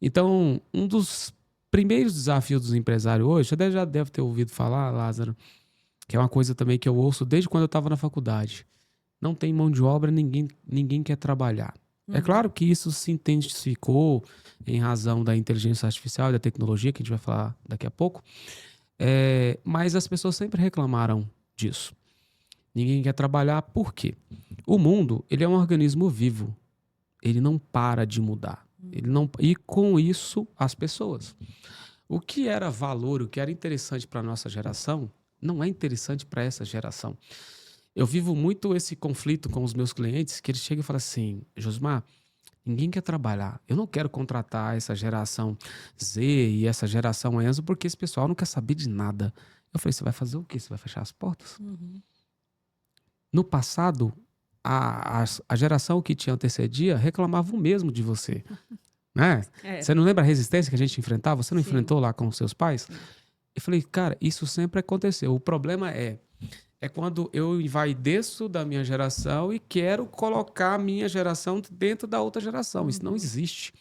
Então, um dos primeiros desafios dos empresários hoje, você já deve ter ouvido falar, Lázaro, que é uma coisa também que eu ouço desde quando eu estava na faculdade. Não tem mão de obra, ninguém quer trabalhar. É claro que isso se intensificou em razão da inteligência artificial e da tecnologia, que a gente vai falar daqui a pouco. Mas as pessoas sempre reclamaram disso. Ninguém quer trabalhar, por quê? O mundo, ele é um organismo vivo. Ele não para de mudar. E com isso, as pessoas. O que era valor, o que era interessante para a nossa geração, não é interessante para essa geração. Eu vivo muito esse conflito com os meus clientes, que eles chegam e falam assim, Josmar, ninguém quer trabalhar. Eu não quero contratar essa geração Z e essa geração Enzo, porque esse pessoal não quer saber de nada. Eu falei, você vai fazer o quê? Você vai fechar as portas? No passado, a geração que te antecedia reclamava o mesmo de você. Né? Você não lembra a resistência que a gente enfrentava? Você não enfrentou lá com os seus pais? Eu falei, cara, isso sempre aconteceu. O problema é quando eu envaideço da minha geração e quero colocar a minha geração dentro da outra geração. Isso não existe.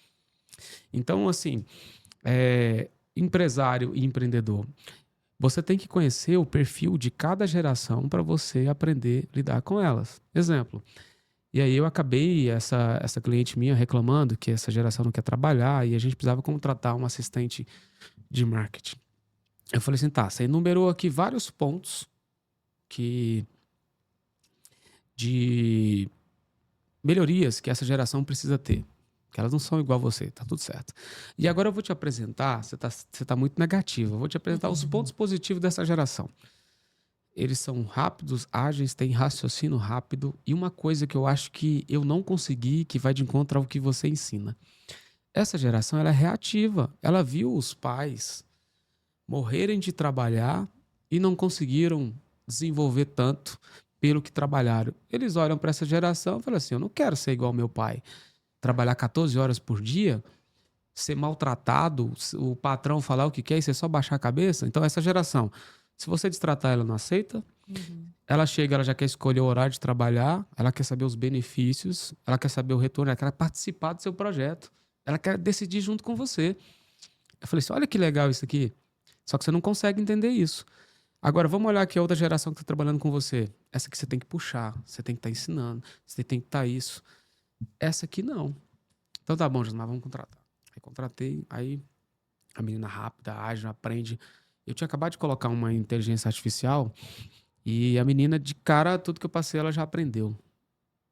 Então, assim, empresário e empreendedor, você tem que conhecer o perfil de cada geração para você aprender a lidar com elas. Exemplo. E aí eu acabei, essa cliente minha reclamando que essa geração não quer trabalhar e a gente precisava contratar um assistente de marketing. Eu falei assim, tá, você enumerou aqui vários pontos de melhorias que essa geração precisa ter. Que elas não são igual a você, tá tudo certo. E agora eu vou te apresentar, você tá muito negativo, eu vou te apresentar os pontos positivos dessa geração. Eles são rápidos, ágeis, têm raciocínio rápido. E uma coisa que eu acho que eu não consegui, que vai de encontro ao que você ensina. Essa geração, ela é reativa. Ela viu os pais morrerem de trabalhar e não conseguiram desenvolver tanto pelo que trabalharam. Eles olham para essa geração e falam assim, eu não quero ser igual ao meu pai. trabalhar 14 horas por dia, ser maltratado, o patrão falar o que quer e você só baixar a cabeça. Então, essa geração, se você destratar, ela não aceita. Ela chega, ela já quer escolher o horário de trabalhar, ela quer saber os benefícios, ela quer saber o retorno, ela quer participar do seu projeto. Ela quer decidir junto com você. Eu falei assim, olha que legal isso aqui. Só que você não consegue entender isso. Agora, vamos olhar aqui a outra geração que está trabalhando com você. Essa aqui você tem que puxar, você tem que estar ensinando, você tem que estar isso. Essa aqui não. Então tá bom, Josmar, vamos contratar. Aí contratei, aí a menina rápida, ágil, aprende. Eu tinha acabado de colocar uma inteligência artificial e a menina, de cara, tudo que eu passei, ela já aprendeu.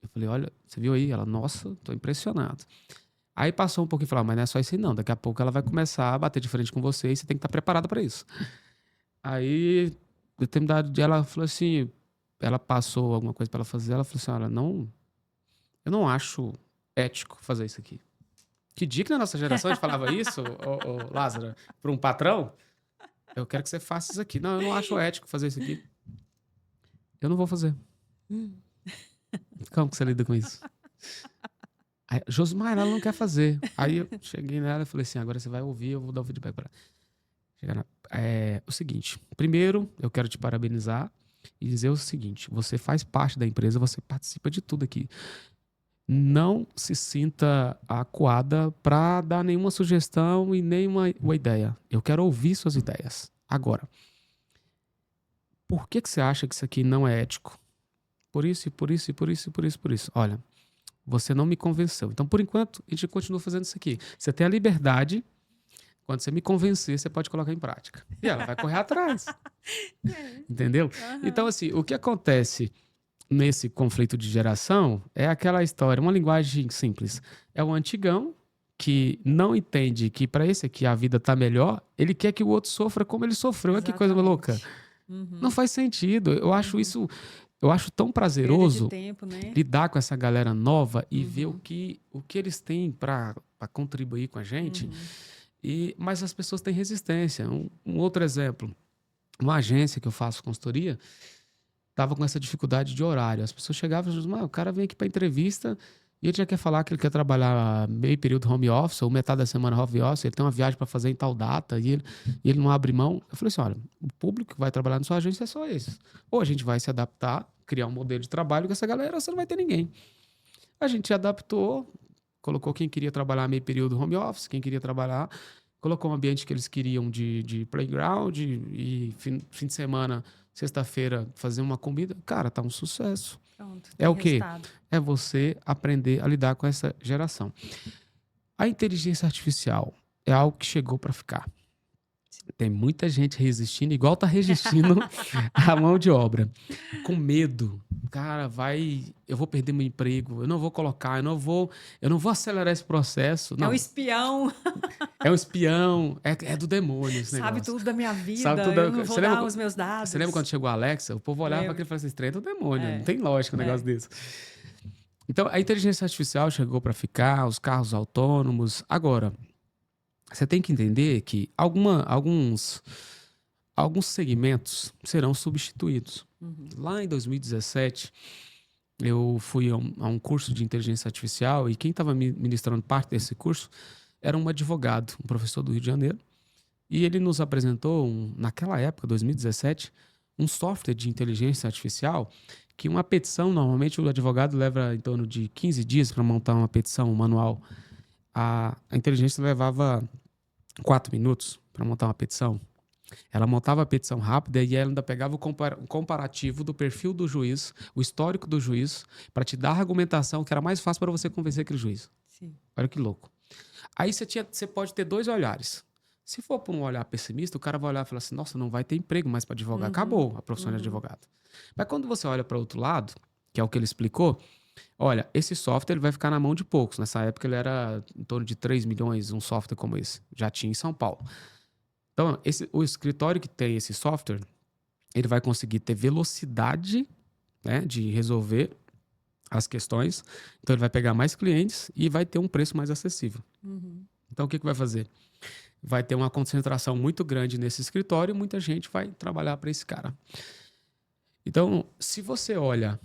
Eu falei, olha, você viu aí? Ela, nossa, tô impressionado. Aí passou um pouquinho e falou, mas não é só isso aí não. Daqui a pouco ela vai começar a bater de frente com você e você tem que estar preparada para isso. Aí, determinado dia, ela falou assim, ela passou alguma coisa para ela fazer, ela falou assim, olha, não, eu não acho ético fazer isso aqui. Que dia que na nossa geração a gente falava isso, ô, Lázaro, para um patrão? Eu quero que você faça isso aqui. Não, eu não acho ético fazer isso aqui. Eu não vou fazer. Como que você lida com isso? Aí, Josmar, ela não quer fazer. Aí eu cheguei nela e falei assim, agora você vai ouvir, eu vou dar o feedback para ela. O seguinte, primeiro eu quero te parabenizar e dizer o seguinte, você faz parte da empresa, você participa de tudo aqui. Não se sinta acuada para dar nenhuma sugestão e nenhuma uma ideia. Eu quero ouvir suas ideias. Agora, por que você acha que isso aqui não é ético? Por isso, e por isso, e por isso, e por isso, por isso. Olha, você não me convenceu. Então, por enquanto, a gente continua fazendo isso aqui. Você tem a liberdade, quando você me convencer, você pode colocar em prática. E ela vai correr atrás. Entendeu? Então, assim, o que acontece nesse conflito de geração é aquela história, uma linguagem simples. É o antigão que não entende que para esse aqui a vida tá melhor, ele quer que o outro sofra como ele sofreu. Olha que coisa louca. Não faz sentido. Eu acho isso, eu acho tão Perda de prazeroso tempo, né? lidar com essa galera nova e ver o que eles têm para contribuir com a gente. Mas as pessoas têm resistência. Um outro exemplo, uma agência que eu faço consultoria, tava com essa dificuldade de horário. As pessoas chegavam e diziam, o cara vem aqui para entrevista e ele já quer falar que ele quer trabalhar meio período home office ou metade da semana home office, ele tem uma viagem para fazer em tal data e ele não abre mão. Eu falei assim, olha, o público que vai trabalhar na sua agência é só esse. Ou a gente vai se adaptar, criar um modelo de trabalho com essa galera, ou você não vai ter ninguém. A gente se adaptou, colocou quem queria trabalhar meio período home office, quem queria trabalhar, colocou um ambiente que eles queriam de playground e fim de semana, sexta-feira, fazer uma comida. Cara, tá um sucesso. Pronto, É tem o quê? resultado. É você aprender a lidar com essa geração. A inteligência artificial é algo que chegou para ficar. Tem muita gente resistindo, igual tá resistindo a mão de obra. Com medo. Cara, eu vou perder meu emprego, eu não vou colocar, eu não vou acelerar esse processo. É Não, um espião, é um espião, é do demônio esse sabe negócio. tudo da minha vida, Sabe tudo. eu não vou dar os meus dados. Você lembra quando chegou a Alexa? O povo olhava para aquele e falava assim, esse trem é do demônio, não tem lógica um negócio desse. Então, a inteligência artificial chegou para ficar, os carros autônomos. Agora, você tem que entender que alguns segmentos serão substituídos. Lá em 2017, eu fui a um curso de inteligência artificial e quem estava ministrando parte desse curso era um advogado, um professor do Rio de Janeiro. E ele nos apresentou, naquela época, 2017, um software de inteligência artificial que uma petição, normalmente o advogado leva em torno de 15 dias para montar uma petição, um manual. A inteligência levava 4 minutos para montar uma petição. Ela montava a petição rápida e ela ainda pegava o comparativo do perfil do juiz, o histórico do juiz, para te dar a argumentação que era mais fácil para você convencer aquele juiz. Sim. Olha que louco. Aí você pode ter dois olhares. Se for por um olhar pessimista, o cara vai olhar e falar assim, nossa, não vai ter emprego mais para advogar. Acabou a profissão de advogado. Mas quando você olha para o outro lado, que é o que ele explicou, olha, esse software ele vai ficar na mão de poucos. Nessa época ele era em torno de 3 milhões, um software como esse. Já tinha em São Paulo. Então, o escritório que tem esse software, ele vai conseguir ter velocidade, né, de resolver as questões. Então, ele vai pegar mais clientes e vai ter um preço mais acessível. Então, o que vai fazer? Vai ter uma concentração muito grande nesse escritório e muita gente vai trabalhar para esse cara. Então, se você olha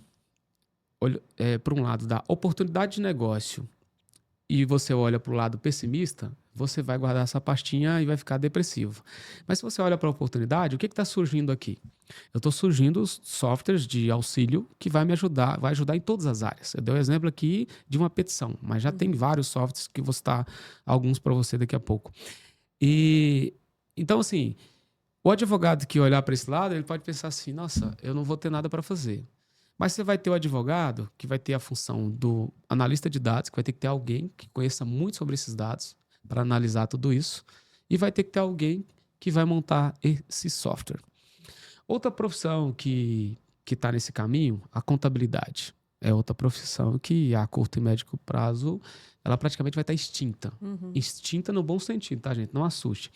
para um lado da oportunidade de negócio e você olha para o lado pessimista, você vai guardar essa pastinha e vai ficar depressivo. Mas se você olha para a oportunidade, o que está surgindo aqui? Eu estou surgindo os softwares de auxílio que vai ajudar em todas as áreas. Eu dei o exemplo aqui de uma petição, mas já tem vários softwares que vou citar alguns para você daqui a pouco. E então, assim, o advogado que olhar para esse lado, ele pode pensar assim: nossa, eu não vou ter nada para fazer. Mas você vai ter o advogado que vai ter a função do analista de dados, que vai ter que ter alguém que conheça muito sobre esses dados para analisar tudo isso, e vai ter que ter alguém que vai montar esse software. Outra profissão que está nesse caminho, a contabilidade. É outra profissão que a curto e médio prazo ela praticamente vai estar extinta. Extinta no bom sentido, tá, gente? Não assuste.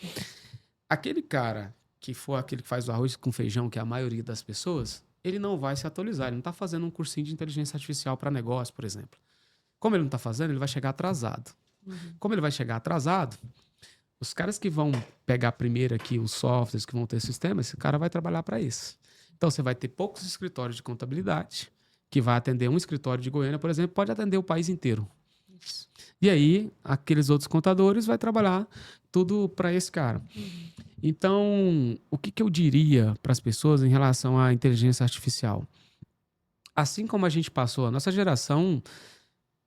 Aquele cara que for aquele que faz o arroz com feijão, que é a maioria das pessoas, ele não vai se atualizar. Ele não está fazendo um cursinho de inteligência artificial para negócio, por exemplo. Como ele não está fazendo, ele vai chegar atrasado. Como ele vai chegar atrasado, os caras que vão pegar primeiro aqui os softwares, que vão ter sistema, esse cara vai trabalhar para isso. Então, você vai ter poucos escritórios de contabilidade, que vai atender um escritório de Goiânia, por exemplo, pode atender o país inteiro. Isso. E aí, aqueles outros contadores vai trabalhar tudo para esse cara. Então, o que eu diria para as pessoas em relação à inteligência artificial? Assim como a gente passou, a nossa geração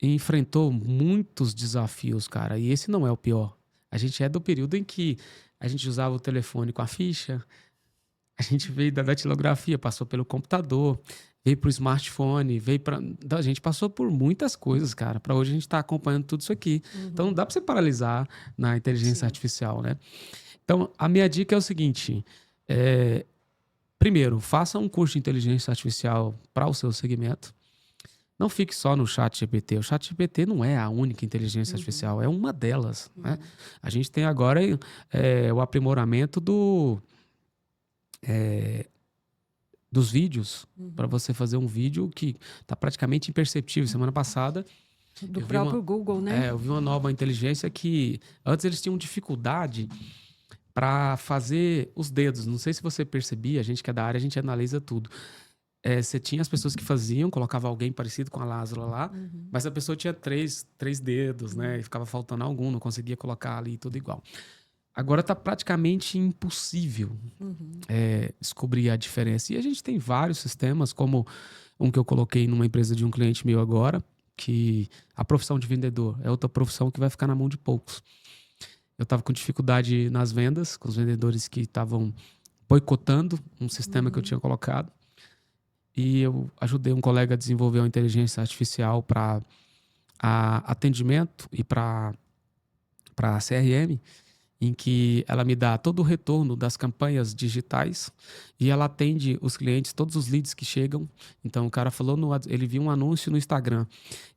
enfrentou muitos desafios, cara, e esse não é o pior. A gente é do período em que a gente usava o telefone com a ficha, a gente veio da datilografia, passou pelo computador, veio para o smartphone, a gente passou por muitas coisas, cara, para hoje a gente estar acompanhando tudo isso aqui. Então não dá para você paralisar na inteligência artificial, né? Então a minha dica é o seguinte: primeiro, faça um curso de inteligência artificial para o seu segmento. Não fique só no ChatGPT. O ChatGPT não é a única inteligência artificial, é uma delas. Né? A gente tem agora o aprimoramento dos vídeos, para você fazer um vídeo que está praticamente imperceptível. Semana passada... Do próprio Google, né? Eu vi uma nova inteligência que... Antes eles tinham dificuldade para fazer os dedos. Não sei se você percebia, a gente que é da área, a gente analisa tudo. Você tinha as pessoas que faziam, colocava alguém parecido com a Lázaro lá, mas a pessoa tinha três dedos, né? E ficava faltando algum, não conseguia colocar ali tudo igual. Agora está praticamente impossível descobrir a diferença. E a gente tem vários sistemas, como um que eu coloquei numa empresa de um cliente meu agora, que a profissão de vendedor é outra profissão que vai ficar na mão de poucos. Eu estava com dificuldade nas vendas, com os vendedores que estavam boicotando um sistema que eu tinha colocado. E eu ajudei um colega a desenvolver uma inteligência artificial para atendimento e para CRM, em que ela me dá todo o retorno das campanhas digitais e ela atende os clientes, todos os leads que chegam. Então, o cara falou, ele viu um anúncio no Instagram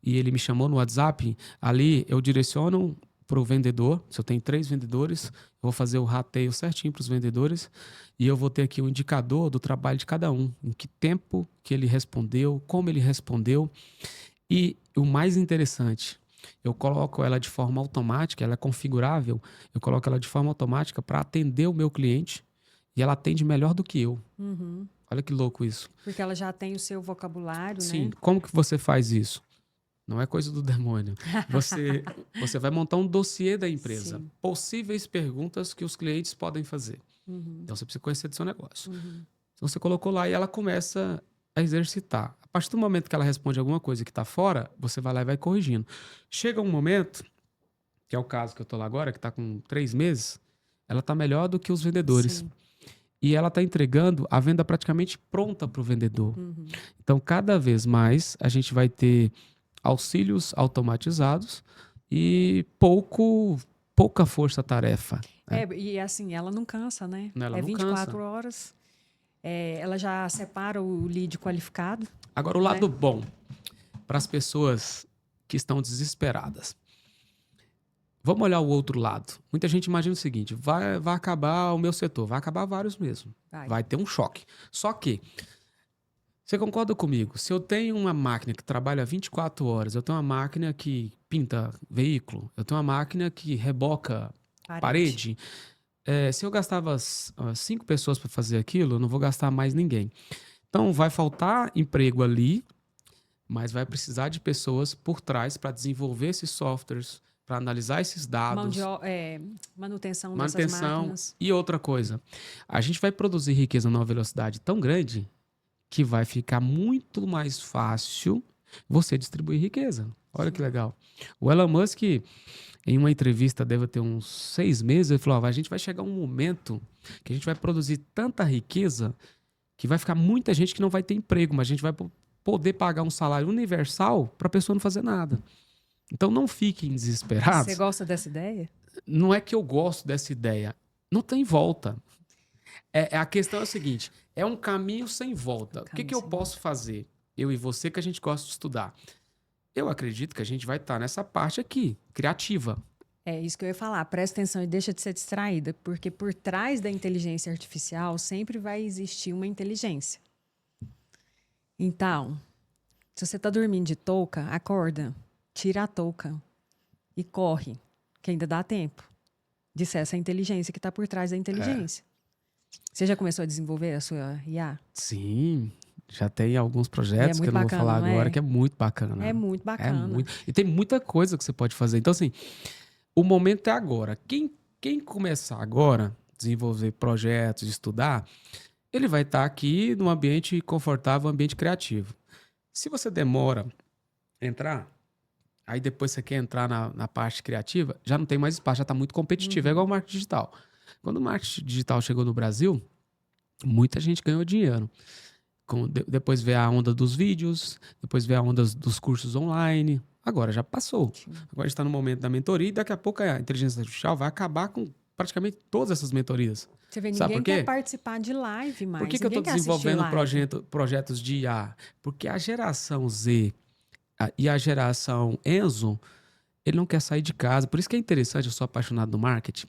e ele me chamou no WhatsApp. Ali, eu direciono para o vendedor. Se eu tenho 3 vendedores, eu vou fazer o rateio certinho para os vendedores e eu vou ter aqui o indicador do trabalho de cada um, em que tempo que ele respondeu, como ele respondeu. E o mais interessante, eu coloco ela de forma automática, ela é configurável, eu coloco ela de forma automática para atender o meu cliente e ela atende melhor do que eu. Olha que louco isso. Porque ela já tem o seu vocabulário, Sim, né? como que você faz isso? Não é coisa do demônio. Você vai montar um dossiê da empresa. Sim. Possíveis perguntas que os clientes podem fazer. Então, você precisa conhecer do seu negócio. Então, você colocou lá e ela começa a exercitar. A partir do momento que ela responde alguma coisa que está fora, você vai lá e vai corrigindo. Chega um momento, que é o caso que eu estou lá agora, que está com 3 meses, ela está melhor do que os vendedores. Sim. E ela está entregando a venda praticamente pronta para o vendedor. Então, cada vez mais, a gente vai ter auxílios automatizados e pouca força-tarefa. E assim, ela não cansa, né? Ela não 24 cansa. horas. Ela já separa o lead qualificado. Agora, o lado bom para as pessoas que estão desesperadas. Vamos olhar o outro lado. Muita gente imagina o seguinte: vai acabar o meu setor, vai acabar vários mesmo. Vai ter um choque. Só que, você concorda comigo? Se eu tenho uma máquina que trabalha 24 horas, eu tenho uma máquina que pinta veículo, eu tenho uma máquina que reboca parede. Se eu gastava 5 pessoas para fazer aquilo, eu não vou gastar mais ninguém. Então, vai faltar emprego ali, Mas vai precisar de pessoas por trás para desenvolver esses softwares, para analisar esses dados, Manutenção dessas manutenção máquinas. e outra coisa. A gente vai produzir riqueza numa velocidade tão grande que vai ficar muito mais fácil você distribuir riqueza. Olha que legal. O Elon Musk, em uma entrevista, deve ter uns 6 meses, ele falou: a gente vai chegar um momento que a gente vai produzir tanta riqueza que vai ficar muita gente que não vai ter emprego, mas a gente vai poder pagar um salário universal para a pessoa não fazer nada. Então não fiquem desesperados. Você gosta dessa ideia? Não é que eu gosto dessa ideia. Não tem volta. A questão é o seguinte: é um caminho sem volta. O que eu posso fazer? Eu e você, que a gente gosta de estudar. Eu acredito que a gente vai estar nessa parte aqui, criativa. É isso que eu ia falar. Presta atenção e deixa de ser distraída, porque por trás da inteligência artificial sempre vai existir uma inteligência. Então, se você está dormindo de touca, acorda, tira a touca e corre, que ainda dá tempo de ser essa inteligência que está por trás da inteligência. Você já começou a desenvolver a sua IA? Sim, já tem alguns projetos que eu não vou falar não agora, que é muito bacana. É muito bacana. E tem muita coisa que você pode fazer. Então, assim, o momento é agora. Quem começar agora a desenvolver projetos, estudar, ele vai estar aqui num ambiente confortável, um ambiente criativo. Se você demora a entrar, aí depois você quer entrar na parte criativa, já não tem mais espaço, já está muito competitivo. É igual o marketing digital. Quando o marketing digital chegou no Brasil, muita gente ganhou dinheiro. Depois veio a onda dos vídeos, depois veio a onda dos cursos online. Agora já passou. Agora está no momento da mentoria e daqui a pouco a inteligência artificial vai acabar com praticamente todas essas mentorias. Você vê, Sabe ninguém por quê? quer participar de live mais. Por que eu estou desenvolvendo projetos de IA? Porque a geração Z e a geração Enzo, ele não quer sair de casa. Por isso que é interessante, eu sou apaixonado no marketing.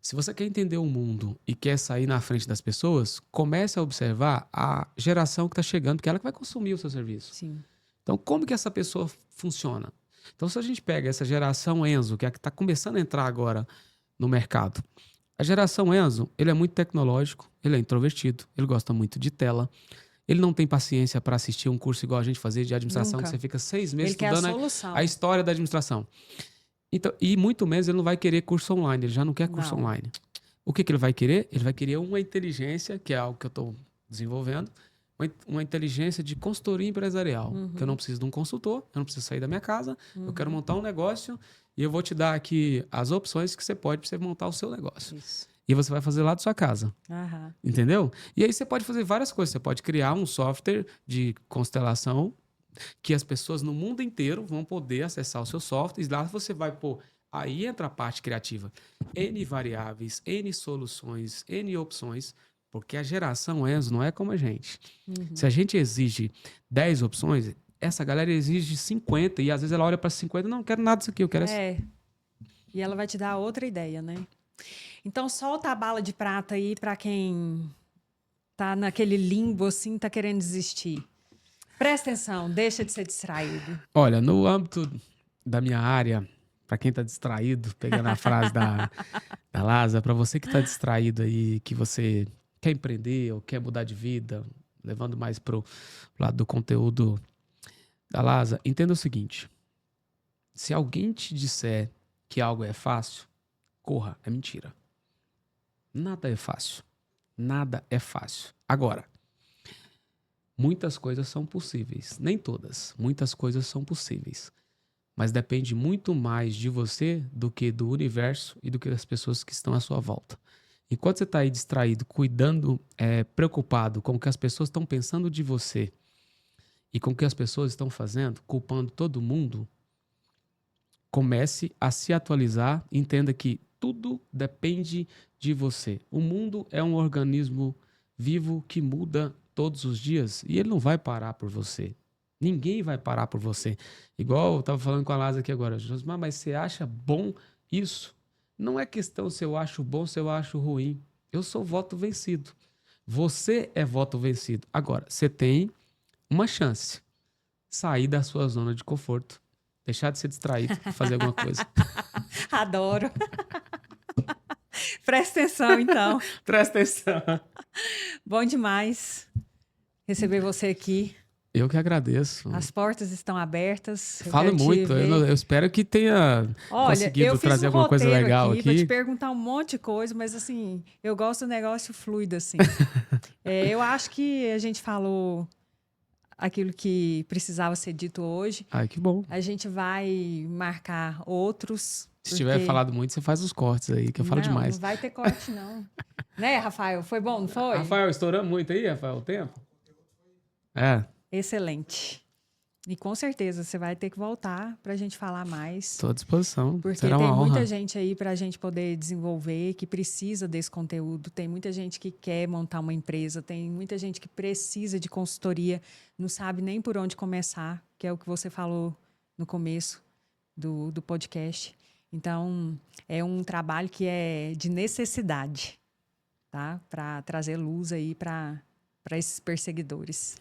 Se você quer entender o mundo e quer sair na frente das pessoas, comece a observar a geração que está chegando, porque ela que vai consumir o seu serviço. Sim. Então, como que essa pessoa funciona? Então, se a gente pega essa geração Enzo, que é a que está começando a entrar agora no mercado, a geração Enzo, ele é muito tecnológico, ele é introvertido, ele gosta muito de tela, ele não tem paciência para assistir um curso igual a gente fazia de administração, que você fica 6 meses estudando a história da administração. Então, e muito menos ele não vai querer curso online, ele já não quer curso online. O que ele vai querer? Ele vai querer uma inteligência, que é algo que eu estou desenvolvendo, uma inteligência de consultoria empresarial, que eu não preciso de um consultor, eu não preciso sair da minha casa, eu quero montar um negócio e eu vou te dar aqui as opções que você pode para você montar o seu negócio. Isso. E você vai fazer lá da sua casa. Entendeu? E aí você pode fazer várias coisas. Você pode criar um software de constelação que as pessoas no mundo inteiro vão poder acessar o seu software e lá você vai pôr. Aí entra a parte criativa. N variáveis, N soluções, N opções, porque a geração Enzo não é como a gente. Se a gente exige 10 opções, essa galera exige 50 e às vezes ela olha para 50 e não quero nada disso aqui, eu quero essa. E ela vai te dar outra ideia, né? Então solta a bala de prata aí para quem tá naquele limbo assim, tá querendo desistir. Presta atenção, deixa de ser distraído. Olha, no âmbito da minha área, para quem tá distraído, pegando a frase da Lázara, para você que tá distraído aí, que você quer empreender ou quer mudar de vida, levando mais pro lado do conteúdo da Lázara, entenda o seguinte: se alguém te disser que algo é fácil, corra, é mentira. Nada é fácil. Nada é fácil. Agora, muitas coisas são possíveis. Nem todas. Muitas coisas são possíveis. Mas depende muito mais de você do que do universo e do que das pessoas que estão à sua volta. Enquanto você está aí distraído, cuidando, preocupado com o que as pessoas estão pensando de você e com o que as pessoas estão fazendo, culpando todo mundo, comece a se atualizar e entenda que tudo depende de você. O mundo é um organismo vivo que muda todos os dias e ele não vai parar por você. Ninguém vai parar por você. Igual eu estava falando com a Lázara aqui agora. Josmar, mas você acha bom isso? Não é questão se eu acho bom, se eu acho ruim. Eu sou voto vencido. Você é voto vencido. Agora, você tem uma chance. Sair da sua zona de conforto. Deixar de ser distraído e fazer alguma coisa. Adoro. Presta atenção, então. Presta atenção. Bom demais receber você aqui. Eu que agradeço. As portas estão abertas. Eu Falo quero te muito. ver. Eu espero que tenha Olha, conseguido eu fiz trazer um alguma coisa roteiro legal aqui para te aqui. perguntar um monte de coisa, mas assim, eu gosto do negócio fluido assim. Eu acho que a gente falou aquilo que precisava ser dito hoje. Ai, que bom. A gente vai marcar outros. Se tiver falado muito, você faz os cortes aí, que eu falo demais. Não vai ter corte, não. Né, Rafael? Foi bom, não foi? Rafael, estouramos muito aí, Rafael, o tempo? É, Excelente. E com certeza você vai ter que voltar para a gente falar mais. estou à disposição. Porque Será tem uma honra. muita gente aí para a gente poder desenvolver, que precisa desse conteúdo. Tem muita gente que quer montar uma empresa, tem muita gente que precisa de consultoria, não sabe nem por onde começar, que é o que você falou no começo do podcast. Então, é um trabalho que é de necessidade, tá? Para trazer luz aí para esses perseguidores.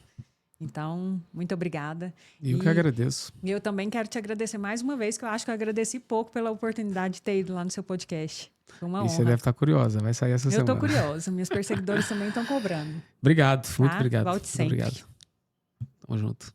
Então, muito obrigada. Eu que agradeço. E eu também quero te agradecer mais uma vez, que eu acho que eu agradeci pouco pela oportunidade de ter ido lá no seu podcast. Foi uma honra. E você deve estar curiosa, vai sair essa semana. Eu estou curiosa, minhas perseguidoras também estão cobrando. Obrigado, muito Tá? obrigado. Volte Muito sempre. obrigado. Tamo junto.